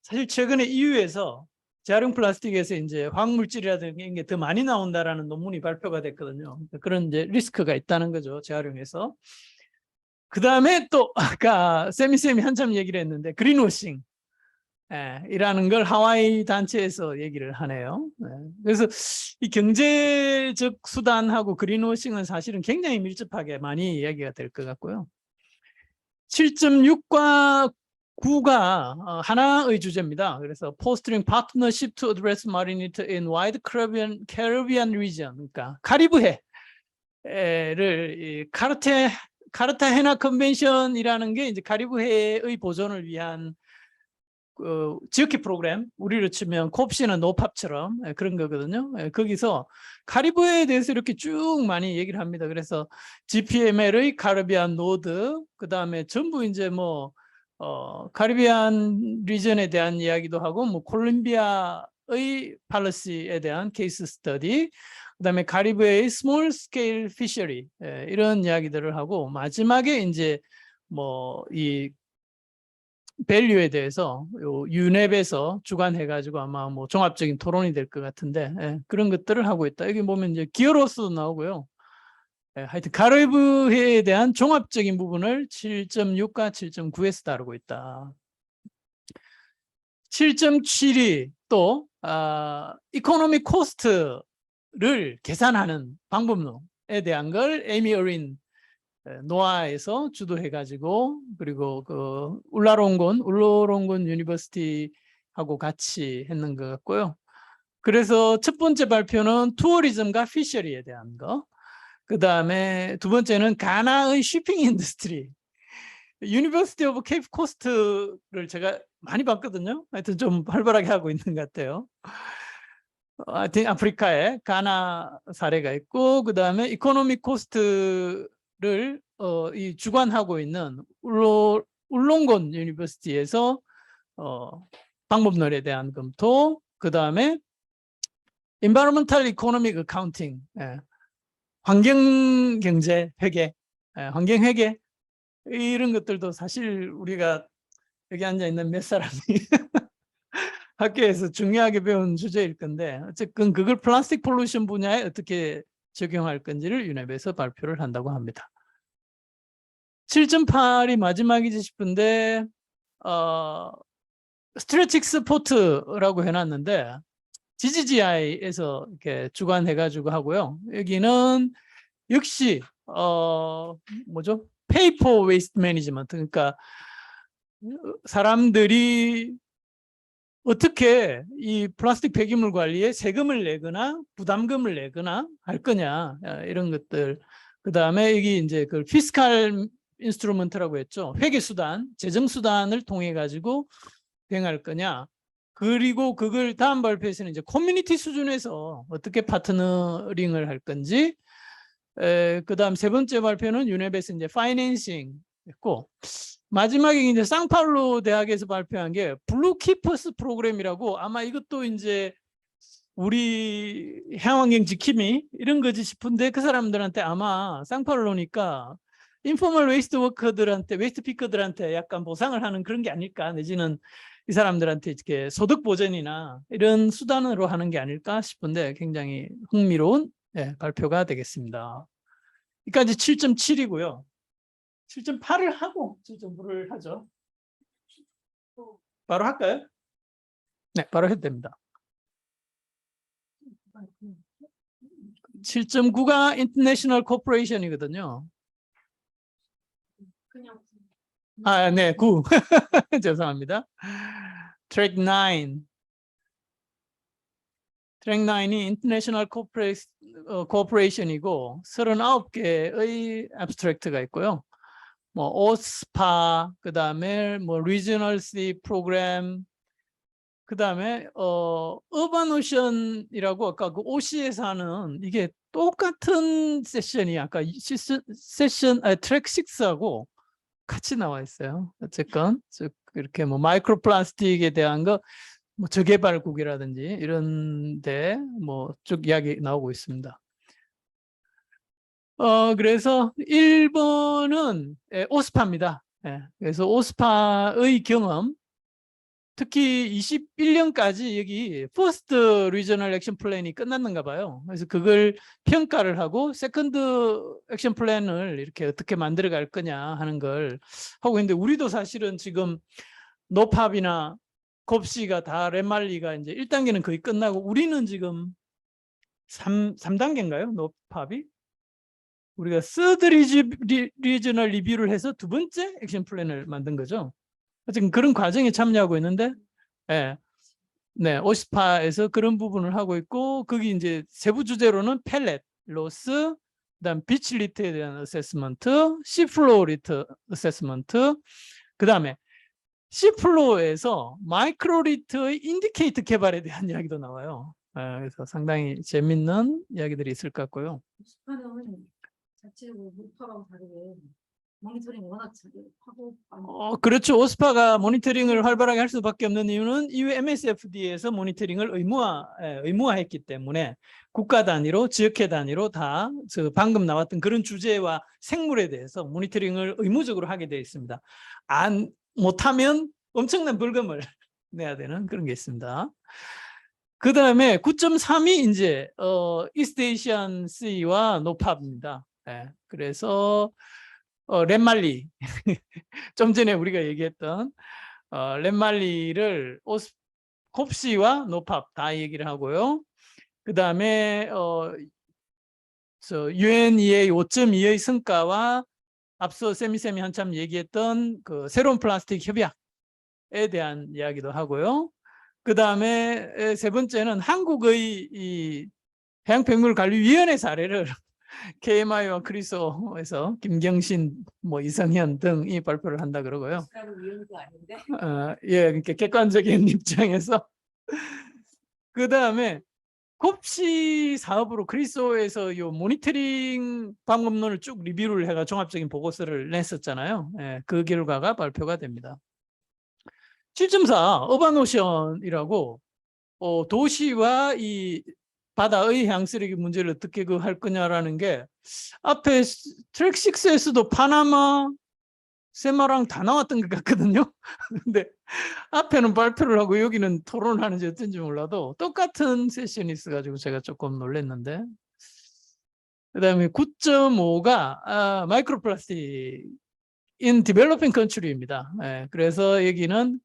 사실 최근에 EU에서 재활용 플라스틱에서 이제 화학물질이라든가 게 더 많이 나온다라는 논문이 발표가 됐거든요. 그런 이제 리스크가 있다는 거죠, 재활용에서. 그 다음에 또 아까 쌤이 한참 얘기를 했는데 그린워싱 이라는 걸 하와이 단체에서 얘기를 하네요. 그래서 이 경제적 수단하고 그린워싱은 사실은 굉장히 밀접하게 많이 이야기가 될 것 같고요. 7.6과 9가 하나의 주제입니다. 그래서 Fostering Partnership to Address Marine Litter in Wide Caribbean Region, 그러니까 카리브해를 카르타헤나 컨벤션이라는 게 이제 카리브해의 보존을 위한 지역회 프로그램, 우리로 치면 콥시나 노팝처럼 그런 거거든요. 거기서 카리브해에 대해서 이렇게 쭉 많이 얘기를 합니다. 그래서 GPML의 카리비안 노드, 그 다음에 전부 이제 뭐 카리비안 리전에 대한 이야기도 하고, 뭐 콜롬비아의 팔러시에 대한 케이스 스터디, 그 다음에 카리브해의 스몰 스케일 피셔리, 이런 이야기들을 하고, 마지막에 이제 뭐 이 밸류에 대해서 유넵에서 주관해가지고 아마 뭐 종합적인 토론이 될 것 같은데, 그런 것들을 하고 있다. 여기 보면 이제 기어로스도 나오고요. 하여튼 카리브해에 대한 종합적인 부분을 7.6과 7.9에서 다루고 있다. 7.7이 또 이코노믹 코스트를 계산하는 방법론에 대한 걸 에미 어린 노아에서 주도해가지고, 그리고 그 울라롱곤 유니버시티하고 같이 했는 것 같고요. 그래서 첫 번째 발표는 투어리즘과 피셔리에 대한 거, 그 다음에 두 번째는 가나의 쉬핑 인더스트리, 유니버시티 오브 케이프 코스트를 제가 많이 봤거든요. 하여튼 좀 활발하게 하고 있는 것 같아요. 하여튼 아프리카에 가나 사례가 있고, 그 다음에 이코노믹 코스트를 이 주관하고 있는 울롱곤 유니버시티에서 방법론에 대한 검토, 그 다음에 Environmental Economic Accounting, 환경경제 회계, 환경회계, 이런 것들도 사실 우리가 여기 앉아있는 몇 사람이 학교에서 중요하게 배운 주제일 건데, 어쨌든 그걸 플라스틱 폴루션 분야에 어떻게 적용할 건지를 유넵에서 발표를 한다고 합니다. 7.8이 마지막이지 싶은데 스트레틱 스포트라고 해놨는데 GGGI에서 이렇게 주관해가지고 하고요. 여기는 역시 뭐죠? 페이퍼 웨이스트 매니지먼트, 그러니까 사람들이 어떻게 이 플라스틱 폐기물 관리에 세금을 내거나 부담금을 내거나 할 거냐, 이런 것들. 그 다음에 여기 이제 그 피스칼 인스트루먼트라고 했죠. 회계 수단, 재정 수단을 통해 가지고 대응할 거냐. 그리고 그걸 다음 발표에서는 이제 커뮤니티 수준에서 어떻게 파트너링을 할 건지. 그 다음 세 번째 발표는 유넵에서 이제 파이낸싱 했고, 마지막에 이제 상파울루 대학에서 발표한 게 블루 키퍼스 프로그램이라고, 아마 이것도 이제 우리 해양환경 지킴이 이런 거지 싶은데 그 사람들한테 아마 쌍팔로니까 인포멀 웨이스트 워커들한테 웨이스트 피커들한테 약간 보상을 하는 그런 게 아닐까 내지는 이 사람들한테 이렇게 소득 보전이나 이런 수단으로 하는 게 아닐까 싶은데 굉장히 흥미로운 발표가 되겠습니다. 여기까지 7.7이고요. 7.8을 하고 7.9를 하죠. 바로 할까요? 네, 바로 해도 됩니다. 7.9가 인터내셔널 코퍼레이션이거든요. 아, 네, 9. 죄송합니다. 트랙 9. 트랙 9이 인터내셔널 코퍼레이션이고 39개의 abstract가 있고요. 뭐 오스파, 그다음에 뭐 리저널 시티 프로그램, 그다음에 어바노션이라고 아까 그 OC에서 하는 이게 똑같은 세션이 아까 트랙 6하고 같이 나와 있어요. 어쨌건 즉 이렇게 뭐 마이크로 플라스틱에 대한 거 뭐 저개발국이라든지 이런데 뭐 쭉 이야기 나오고 있습니다. 그래서 1번은 오스파입니다. 그래서 오스파의 경험, 특히 21년까지 여기 퍼스트 리저널 액션 플랜이 끝났는가 봐요. 그래서 그걸 평가를 하고 세컨드 액션 플랜을 이렇게 어떻게 만들어 갈 거냐 하는 걸 하고 있는데 우리도 사실은 지금 노팝이나 곱시가 다 렛말리가 이제 1단계는 거의 끝나고 우리는 지금 3단계인가요? 노팝이? 우리가 서드 리저널 리뷰를 해서 두 번째 액션 플랜을 만든 거죠. 지금 그런 과정에 참여하고 있는데, 네, 오스파에서 그런 부분을 하고 있고, 거기 이제 세부 주제로는 펠렛, 로스, 그다음 비치 리트에 대한 어세스먼트, 시플로우 리트 어세스먼트, 그다음에 시플로우에서 마이크로 리트의 인디케이터 개발에 대한 이야기도 나와요. 그래서 상당히 재밌는 이야기들이 있을 것 같고요. 오스파는 자체로 노팝하고 다르게 모니터링 워낙 잘 하고 그렇죠. 오스파가 모니터링을 활발하게 할 수밖에 없는 이유는 이후 MSFD에서 모니터링을 의무화했기 때문에 국가 단위로 지역회 단위로 다 방금 나왔던 그런 주제와 생물에 대해서 모니터링을 의무적으로 하게 되어 있습니다. 못하면 엄청난 벌금을 내야 되는 그런 게 있습니다. 그 다음에 9.3이 이제 이스트 에이시안 C와 노팝입니다. 그래서 렛말리 좀 전에 우리가 얘기했던 렛말리를 곱시와 노팝 다 얘기를 하고요. 그 다음에 UNEA 5.2의 성과와 앞서 세미쌤이 한참 얘기했던 그 새로운 플라스틱 협약에 대한 이야기도 하고요. 그 다음에 세 번째는 한국의 이 해양생물관리위원회 사례를 KMI와 크리소에서 김경신, 뭐 이성현 등이 발표를 한다 그러고요. 위원도 아닌데. 그러니까 객관적인 입장에서 그 다음에 곱시 사업으로 크리소에서 요 모니터링 방법론을 쭉 리뷰를 해가 종합적인 보고서를 냈었잖아요. 그 결과가 발표가 됩니다. 7.4 어바노션이라고 도시와 이 바다의 해양쓰레기 문제를 어떻게 할 거냐라는 게 앞에 트랙 6에서도 파나마, 세마랑 다 나왔던 것 같거든요. 근데 앞에는 발표를 하고 여기는 토론을 하는지 어쩐지 몰라도 똑같은 세션이 있어가지고 제가 조금 놀랐는데, 그 다음에 9.5가 마이크로 플라스틱 in developing country입니다. 그래서 여기는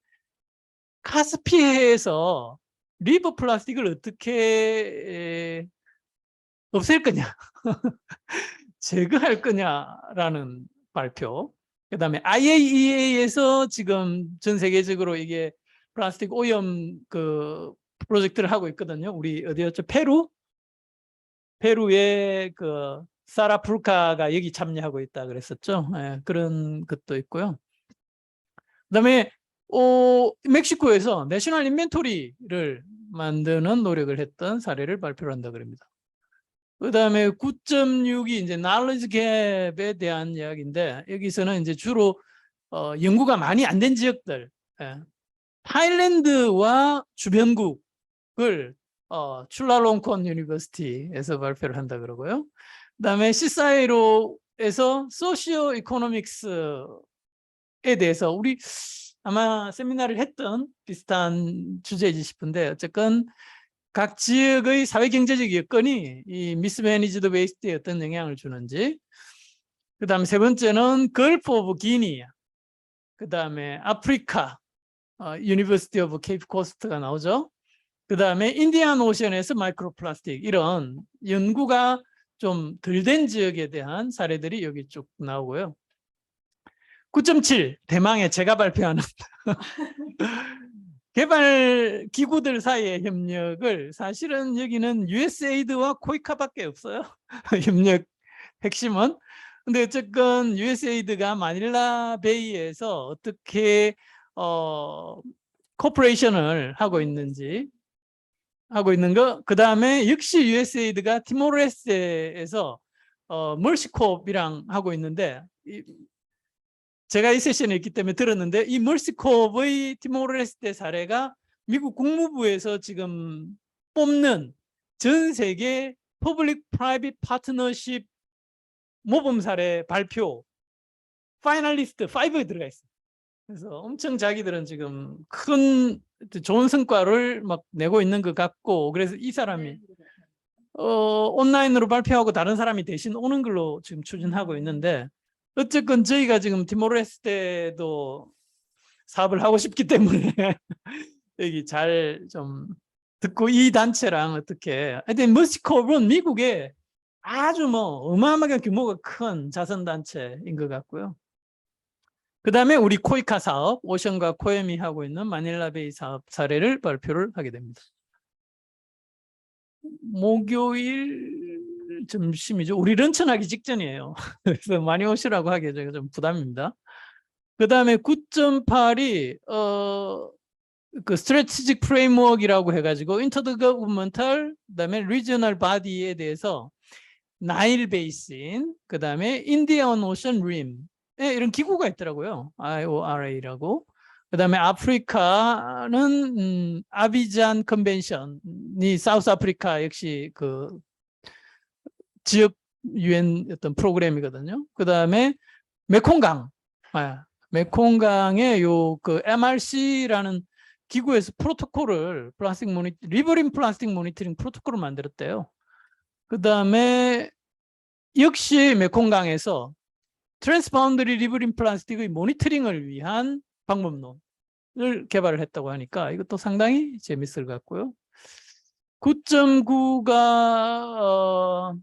카스피해에서 리버 플라스틱을 어떻게 없앨 거냐 제거할 거냐라는 발표. 그 다음에 IAEA에서 지금 전 세계적으로 이게 플라스틱 오염 그 프로젝트를 하고 있거든요. 우리 어디였죠? 페루의 그 사라 프루카가 여기 참여하고 있다 그랬었죠. 그런 것도 있고요. 그 다음에 멕시코에서 내셔널 인벤토리를 만드는 노력을 했던 사례를 발표를 한다 그럽니다. 그 다음에 9.6이 이제 knowledge gap에 대한 이야기인데, 여기서는 이제 주로 연구가 많이 안 된 지역들, 타일랜드와 주변국을 출라롱콘 유니버시티에서 발표를 한다 그러고요. 그다음에 시사이로에서 소시오 이코노믹스에 대해서 우리 아마 세미나를 했던 비슷한 주제이지 싶은데 어쨌건 각 지역의 사회 경제적 여건이 이 미스매니지드 웨이스트에 어떤 영향을 주는지, 그다음에 세 번째는 걸프 오브 기니, 그다음에 아프리카 유니버시티 오브 케이프 코스트가 나오죠. 그다음에 인디안 오션에서 마이크로 플라스틱, 이런 연구가 좀 덜 된 지역에 대한 사례들이 여기 쭉 나오고요. 9.7 대망의 제가 발표하는 개발 기구들 사이의 협력을, 사실은 여기는 USAID와 코이카밖에 없어요. 협력 핵심은. 근데 어쨌건 USAID가 마닐라 베이에서 어떻게 코퍼레이션을 하고 있는 거, 그 다음에 역시 USAID가 티모레스테에서 멀시콥이랑 하고 있는데, 제가 이 세션에 있기 때문에 들었는데, 이 멀시콥의 티모레스테 사례가 미국 국무부에서 지금 뽑는 전 세계 퍼블릭 프라이빗 파트너십 모범 사례 발표 파이널리스트 5에 들어가 있어요. 그래서 엄청 자기들은 지금 큰 좋은 성과를 막 내고 있는 것 같고, 그래서 이 사람이 온라인으로 발표하고 다른 사람이 대신 오는 걸로 지금 추진하고 있는데, 어쨌건 저희가 지금 티모레스테도 사업을 하고 싶기 때문에 여기 잘 좀 듣고 이 단체랑 어떻게, 하여튼 머시콥은 미국에 아주 뭐 어마어마하게 규모가 큰 자선단체인 것 같고요. 그 다음에 우리 코이카 사업, 오션과 코엠이 하고 있는 마닐라베이 사업 사례를 발표를 하게 됩니다. 목요일 점심이죠. 우리 런천하기 직전이에요. 그래서 많이 오시라고 하기에 제가 좀 부담입니다. 그 다음에 9.8이 그 스트래티직 프레임워크이라고 해가지고 인터거버먼탈, 그다음에 리저널 바디에 대해서 나일 베이신, 그다음에 인디언 오션 림에 이런 기구가 있더라고요. IORA라고. 그다음에 아프리카는 아비잔 컨벤션이 사우스 아프리카 역시 그 지역 유엔 어떤 프로그램이거든요. 그다음에 메콩강, 메콩강의 요 그 MRC라는 기구에서 프로토콜을 리버린 플라스틱 모니터링 프로토콜을 만들었대요. 그다음에 역시 메콩강에서 트랜스바운더리 리버린 플라스틱의 모니터링을 위한 방법론을 개발을 했다고 하니까 이것도 상당히 재밌을 것 같고요. 9.9가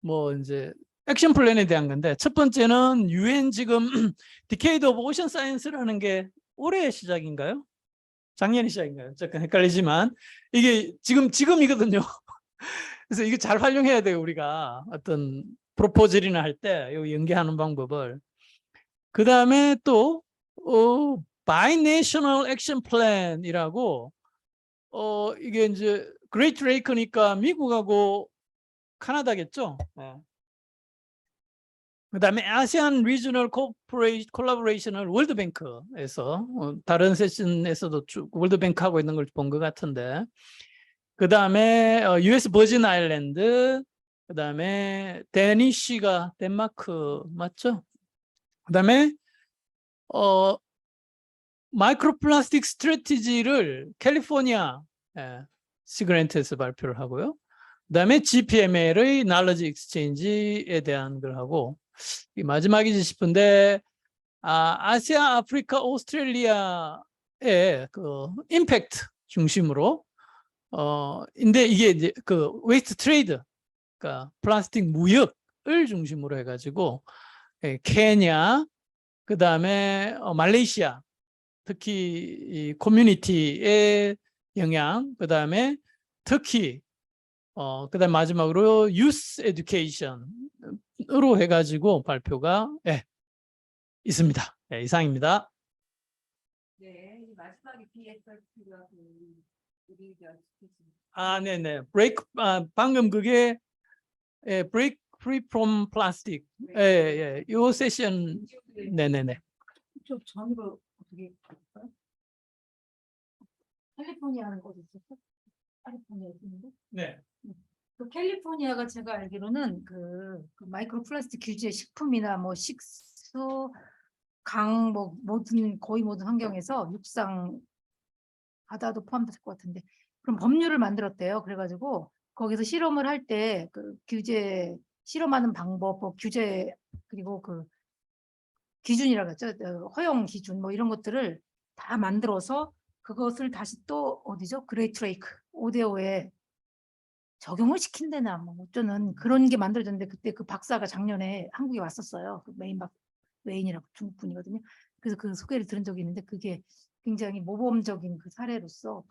뭐 이제 액션 플랜에 대한 건데, 첫 번째는 UN 지금 디케이드 오브 오션 사이언스라는 게 올해 시작인가요? 작년 시작인가요? 잠깐 헷갈리지만 이게 지금이거든요. 그래서 이거 잘 활용해야 돼요. 우리가 어떤 프로포즐이나 할 때 연계하는 방법을. 그 다음에 또 바이내셔널 액션 플랜이라고, 이게 이제 그레이트 레이크니까 미국하고 카나다겠죠. 네. 그 다음에 아세안 리저널 콜라보레이션을 월드뱅크에서 다른 세션에서도 쭉 월드뱅크 하고 있는 걸 본 것 같은데, 그 다음에 US 버진 아일랜드, 그 다음에 데니쉬가 덴마크 맞죠? 그 다음에 마이크로 플라스틱 스트래티지를 캘리포니아 시그랜트에서 발표를 하고요. 그 다음에 GPML의 날러지 익스체인지에 대한 걸 하고, 이 마지막이지 싶은데 아시아, 아프리카, 오스트레일리아의 그 임팩트 중심으로 근데 이게 이제 그 웨이스트 트레이드, 그러니까 플라스틱 무역을 중심으로 해가지고 케냐, 그 다음에 말레이시아, 특히 이 커뮤니티의 영향, 그 다음에 특히 그 다음 마지막으로 유스 에듀케이션으로 해가지고 발표가 있습니다. 이상입니다. 네, 이 마지막에 BSRT가 우리가 네네. 방금 그게 break free from plastic. 요 세션. 네네네. 좀 전으로 어떻게 갈까요? 캘리포니아는 어디 있었어? 캘리포니아 있는데? 네. 그 캘리포니아가 제가 알기로는 그 마이크로 플라스틱 규제 식품이나 뭐 식수, 강, 뭐 모든 거의 모든 환경에서 육상, 바다도 포함될 것 같은데 그럼 법률을 만들었대요. 그래가지고 거기서 실험을 할 때 그 규제 실험하는 방법, 뭐 규제 그리고 그 기준이라고 했죠. 허용 기준 뭐 이런 것들을 다 만들어서 그것을 다시 또 어디죠? 그레이트 레이크 5대5에 적용을 시킨다나 뭐 어쩌는 그런 게 만들어졌는데 그때 그 박사가 작년에 한국에 왔었어요. 그 웨인이라고 중국 분이거든요. 그래서 그 소개를 들은 적이 있는데 그게 굉장히 모범적인 그 사례로서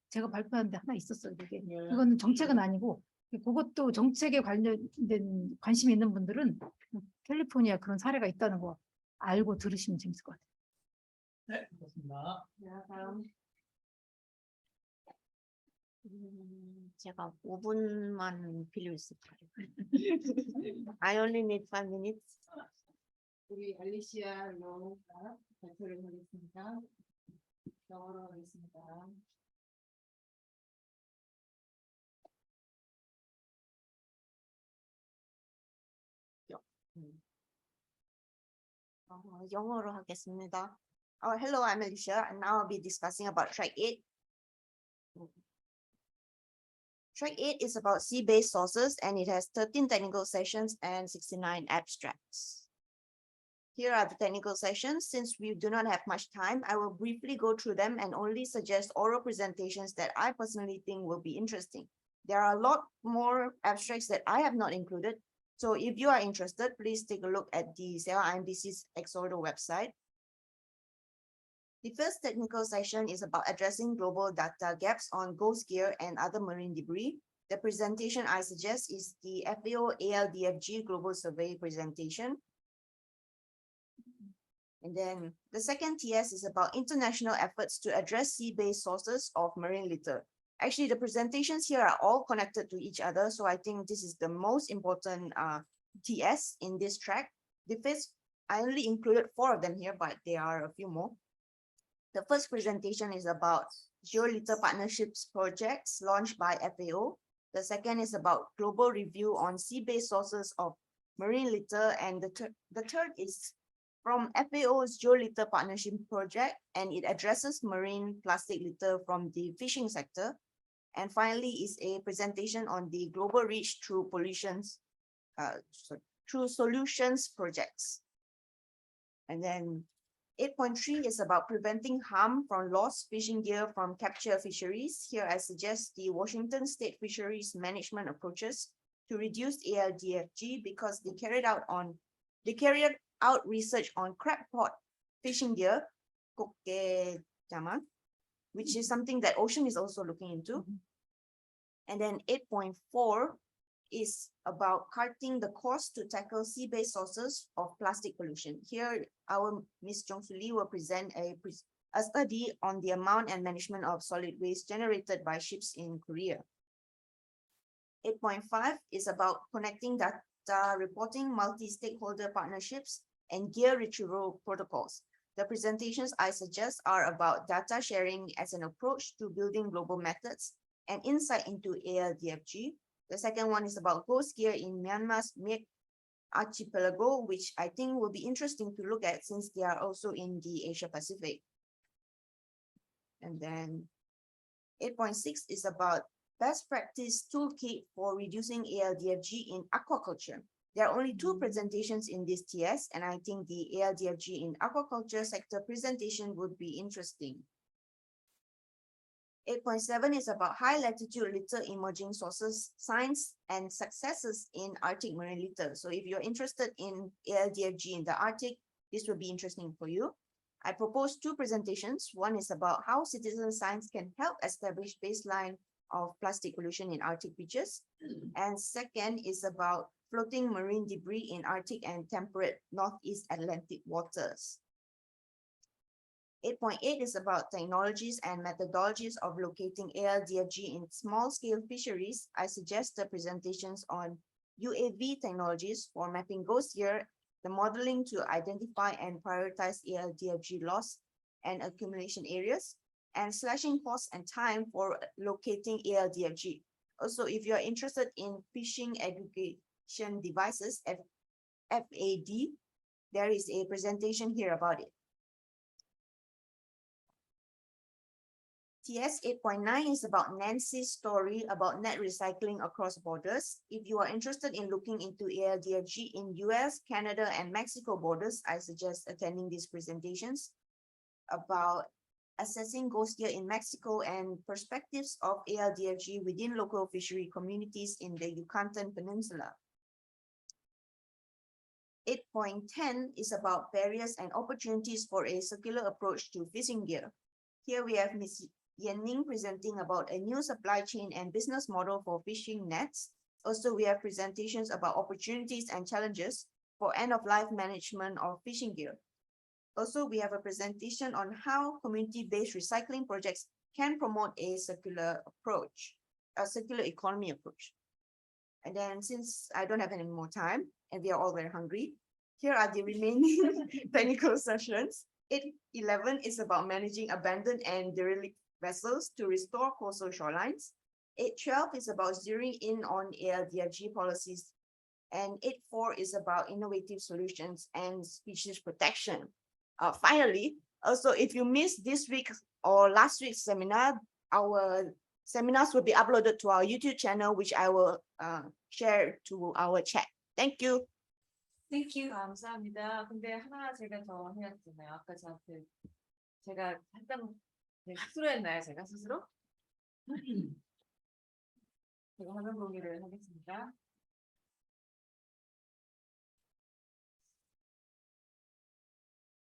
제가 발표한 데 하나 있었어요. 그게 그거는 정책은 아니고 그것도 정책에 관련된 관심이 있는 분들은 캘리포니아 그런 사례가 있다는 거 알고 들으시면 재밌을 것 같아요. 네, 그렇습니다. 제가 5분만 필요 있을까요? I only need 5 minutes. 우리 알리시아 로우가 발표를 하겠습니다. 영어로 하겠습니다. 영어로 하겠습니다. Hello, I'm Alicia, and now I'll be discussing about track 8. Track 8 is about sea-based sources, and it has 13 technical sessions and 69 abstracts. Here are the technical sessions. Since we do not have much time, I will briefly go through them and only suggest oral presentations that I personally think will be interesting. There are a lot more abstracts that I have not included. So if you are interested, please take a look at the SEA IMDC's Exordo website. The first technical session is about addressing global data gaps on ghost gear and other marine debris. The presentation I suggest is the FAO ALDFG Global Survey presentation. And then the second TS is about international efforts to address sea-based sources of marine litter. Actually, the presentations here are all connected to each other, so I think this is the most important TS in this track. The first, I only included 4 of them here, but there are a few more. The first presentation is about GeoLitter partnerships projects launched by FAO. The second is about global review on sea-based sources of marine litter, and the third is from FAO's GeoLitter partnership project, and it addresses marine plastic litter from the fishing sector. And finally is a presentation on the global reach through through solutions projects. And then 8.3 is about preventing harm from lost fishing gear from capture fisheries. Here I suggest the Washington State Fisheries Management approaches to reduce ALDFG because they carried out research on crab pot fishing gear, which is something that Ocean is also looking into. And then 8.4 is about cutting the cost to tackle sea-based sources of plastic pollution. Here, our Ms. Jong-Soo Lee will present a study on the amount and management of solid waste generated by ships in Korea. 8.5 is about connecting data reporting, multi-stakeholder partnerships, and gear retrieval protocols. The presentations I suggest are about data sharing as an approach to building global methods and insight into ALDFG. The second one is about ghost gear in Myanmar's Miek Archipelago, which I think will be interesting to look at since they are also in the Asia Pacific. And then 8.6 is about best practice toolkit for reducing ALDFG in aquaculture. There are only 2 presentations in this TS, and I think the ALDFG in aquaculture sector presentation would be interesting. 8.7 is about high latitude litter emerging sources, signs, and successes in Arctic marine litter. So if you're interested in ALDFG in the Arctic, this will be interesting for you. I propose 2 presentations. One is about how citizen science can help establish baseline of plastic pollution in Arctic beaches. And second is about floating marine debris in Arctic and temperate Northeast Atlantic waters. 8.8 is about technologies and methodologies of locating ALDFG in small-scale fisheries. I suggest the presentations on UAV technologies for mapping ghost gear, the modeling to identify and prioritize ALDFG loss and accumulation areas, and slashing costs and time for locating ALDFG. Also, if you are interested in phishing aggregation devices, FAD, there is a presentation here about it. TS 8.9 is about Nancy's story about net recycling across borders. If you are interested in looking into ALDFG in US, Canada, and Mexico borders, I suggest attending these presentations about assessing ghost gear in Mexico and perspectives of ALDFG within local fishery communities in the Yucatan Peninsula. 8.10 is about barriers and opportunities for a circular approach to fishing gear. Here we have Ms. Yan-Ning presenting about a new supply chain and business model for fishing nets. Also, we have presentations about opportunities and challenges for end-of-life management of fishing gear. Also, we have a presentation on how community-based recycling projects can promote a circular approach, a circular economy approach. And then since I don't have any more time and we are all very hungry, here are the remaining technical sessions. 8.11 is about managing abandoned and derelict vessels to restore coastal shorelines. 8.12 is about zeroing in on ALDFG policies. And 8.4 is about innovative solutions and species protection. Finally, also, if you missed this week or last week's seminar, our seminars will be uploaded to our YouTube channel, which I will share to our chat. Thank you. Thank you. 감사합니다. 근데 하나 제가 더 해야 되나요? 아까 저한테 제가 했던 스스로 했나요? 제가 스스로? 제가 화면 공유를 하겠습니다.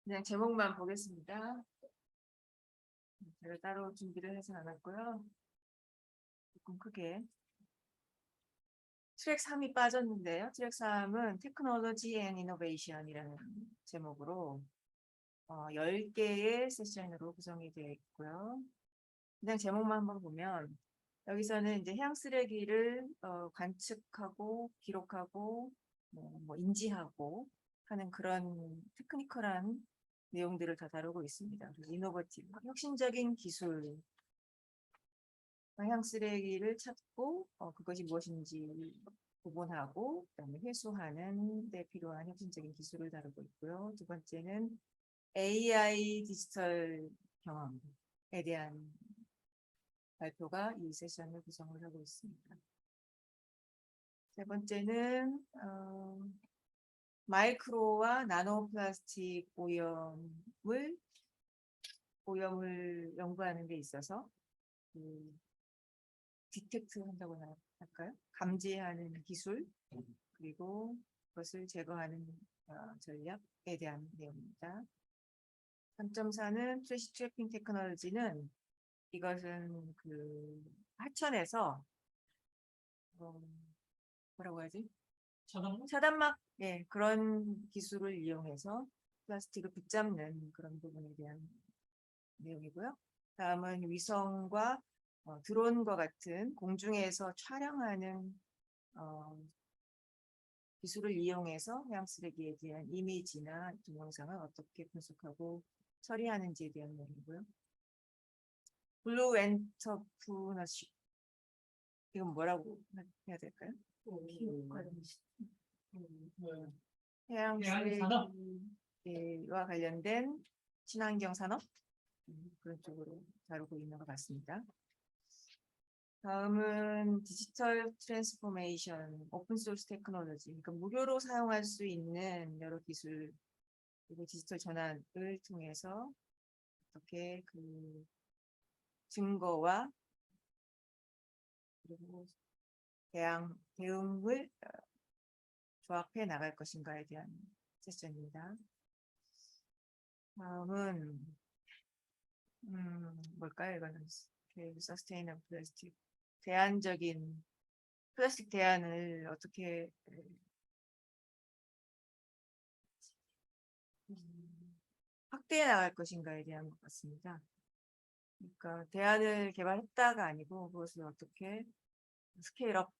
그냥 제목만 보겠습니다. 제가 따로 준비를 하진 않았고요. 조금 크게. 트랙 3이 빠졌는데요. 트랙 3은 Technology and Innovation이라는 제목으로 10개의 세션으로 구성이 되어 있고요. 그냥 제목만 한번 보면 여기서는 이제 해양 쓰레기를 관측하고 기록하고 뭐 인지하고 하는 그런 테크니컬한 내용들을 다 다루고 있습니다. 이노버티브, 혁신적인 기술, 해양 쓰레기를 찾고 그것이 무엇인지 구분하고 그다음에 회수하는 데 필요한 혁신적인 기술을 다루고 있고요. 두 번째는 AI 디지털 경험에 대한 발표가 이 세션을 구성을 하고 있습니다. 세 번째는 마이크로와 나노 플라스틱 오염을 연구하는 데 있어서 디텍트 한다고 할까요? 감지하는 기술 그리고 그것을 제거하는 전략에 대한 내용입니다. 3.4는 트래시 트래핑 테크놀로지는 이것은 그 하천에서 뭐라고 하지? 차단막 그런 기술을 이용해서 플라스틱을 붙잡는 그런 부분에 대한 내용이고요. 다음은 위성과 드론과 같은 공중에서 촬영하는 기술을 이용해서 해양 쓰레기에 대한 이미지나 동영상을 어떻게 분석하고 처리하는지에 대한 내용이고요. 블루 엔터프너십 이건 뭐라고 해야 될까요? 해양 쓰레기와 관련된 친환경 산업 그런 쪽으로 다루고 있는 것 같습니다. 다음은 디지털 트랜스포메이션, 오픈소스 테크놀로지, 그러니까 무료로 사용할 수 있는 여러 기술 그리고 디지털 전환을 통해서 어떻게 그 증거와 그리고 대응을 조합해 나갈 것인가에 대한 세션입니다. 다음은 뭘까요? 이거는 서스테이너블 플라스틱 대안적인 플라스틱 대안을 어떻게 확대해 나갈 것인가에 대한 것 같습니다. 그러니까 대안을 개발했다가 아니고 그것을 어떻게 스케일업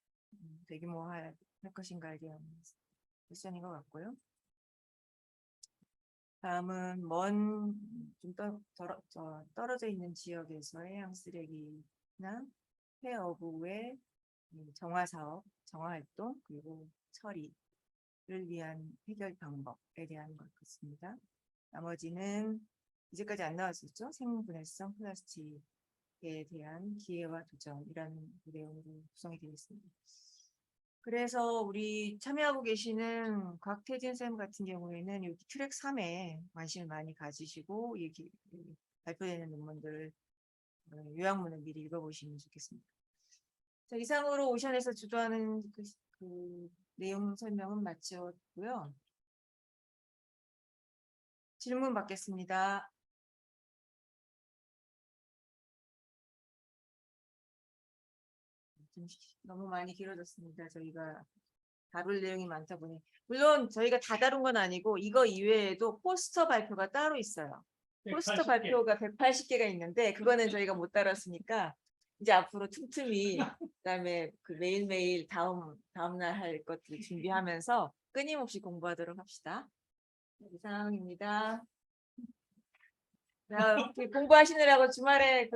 대규모화할 것인가에 대한 세션인 것 같고요. 다음은 좀 떨어져 있는 지역에서의 해양 쓰레기나 폐어부의 정화 사업, 정화 활동, 그리고 처리를 위한 해결 방법에 대한 것 같습니다. 나머지는 이제까지 안 나왔었죠? 생분해성 플라스틱에 대한 기회와 도전이라는 내용으로 구성이 되어 있습니다. 그래서 우리 참여하고 계시는 곽태진 쌤 같은 경우에는 여기 트랙 3에 관심을 많이 가지시고 발표되는 논문들을 요약문을 미리 읽어보시면 좋겠습니다. 자, 이상으로 오션에서 주도하는 그 내용 설명은 마쳤고요. 질문 받겠습니다. 좀 너무 많이 길어졌습니다. 저희가 다룰 내용이 많다 보니. 물론 저희가 다 다룬 건 아니고 이거 이외에도 포스터 발표가 따로 있어요. 포스터 180개. 발표가 180개가 있는데 그거는 저희가 못 다뤘으니까 이제 앞으로 틈틈이 그다음에 그 매일매일 다음날 할 것들 준비하면서 끊임없이 공부하도록 합시다. 이상입니다. 공부하시느라고 주말에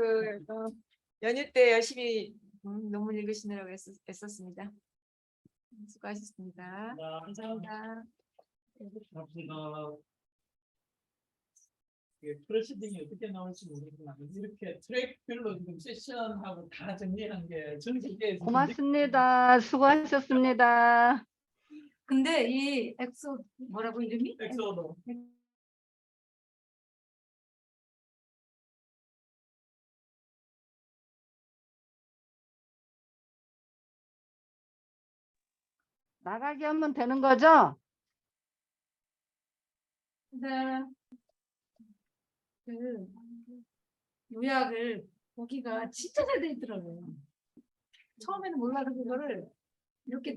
연휴 때 열심히 논문 읽으시느라고 애썼습니다. 수고하셨습니다. 감사합니다. 프로시딩이 어떻게 나올지 모르겠지만 이렇게 트랙별로 지금 세션하고 다 정리한 게 저는 그게 고맙습니다. 수고하셨습니다. 근데 이 엑소 뭐라고 이름이? 엑소도 나가게 하면 되는 거죠? 네. 그 요약을 보기가 진짜 잘 돼 있더라고요. 처음에는 몰라서 그거를 이렇게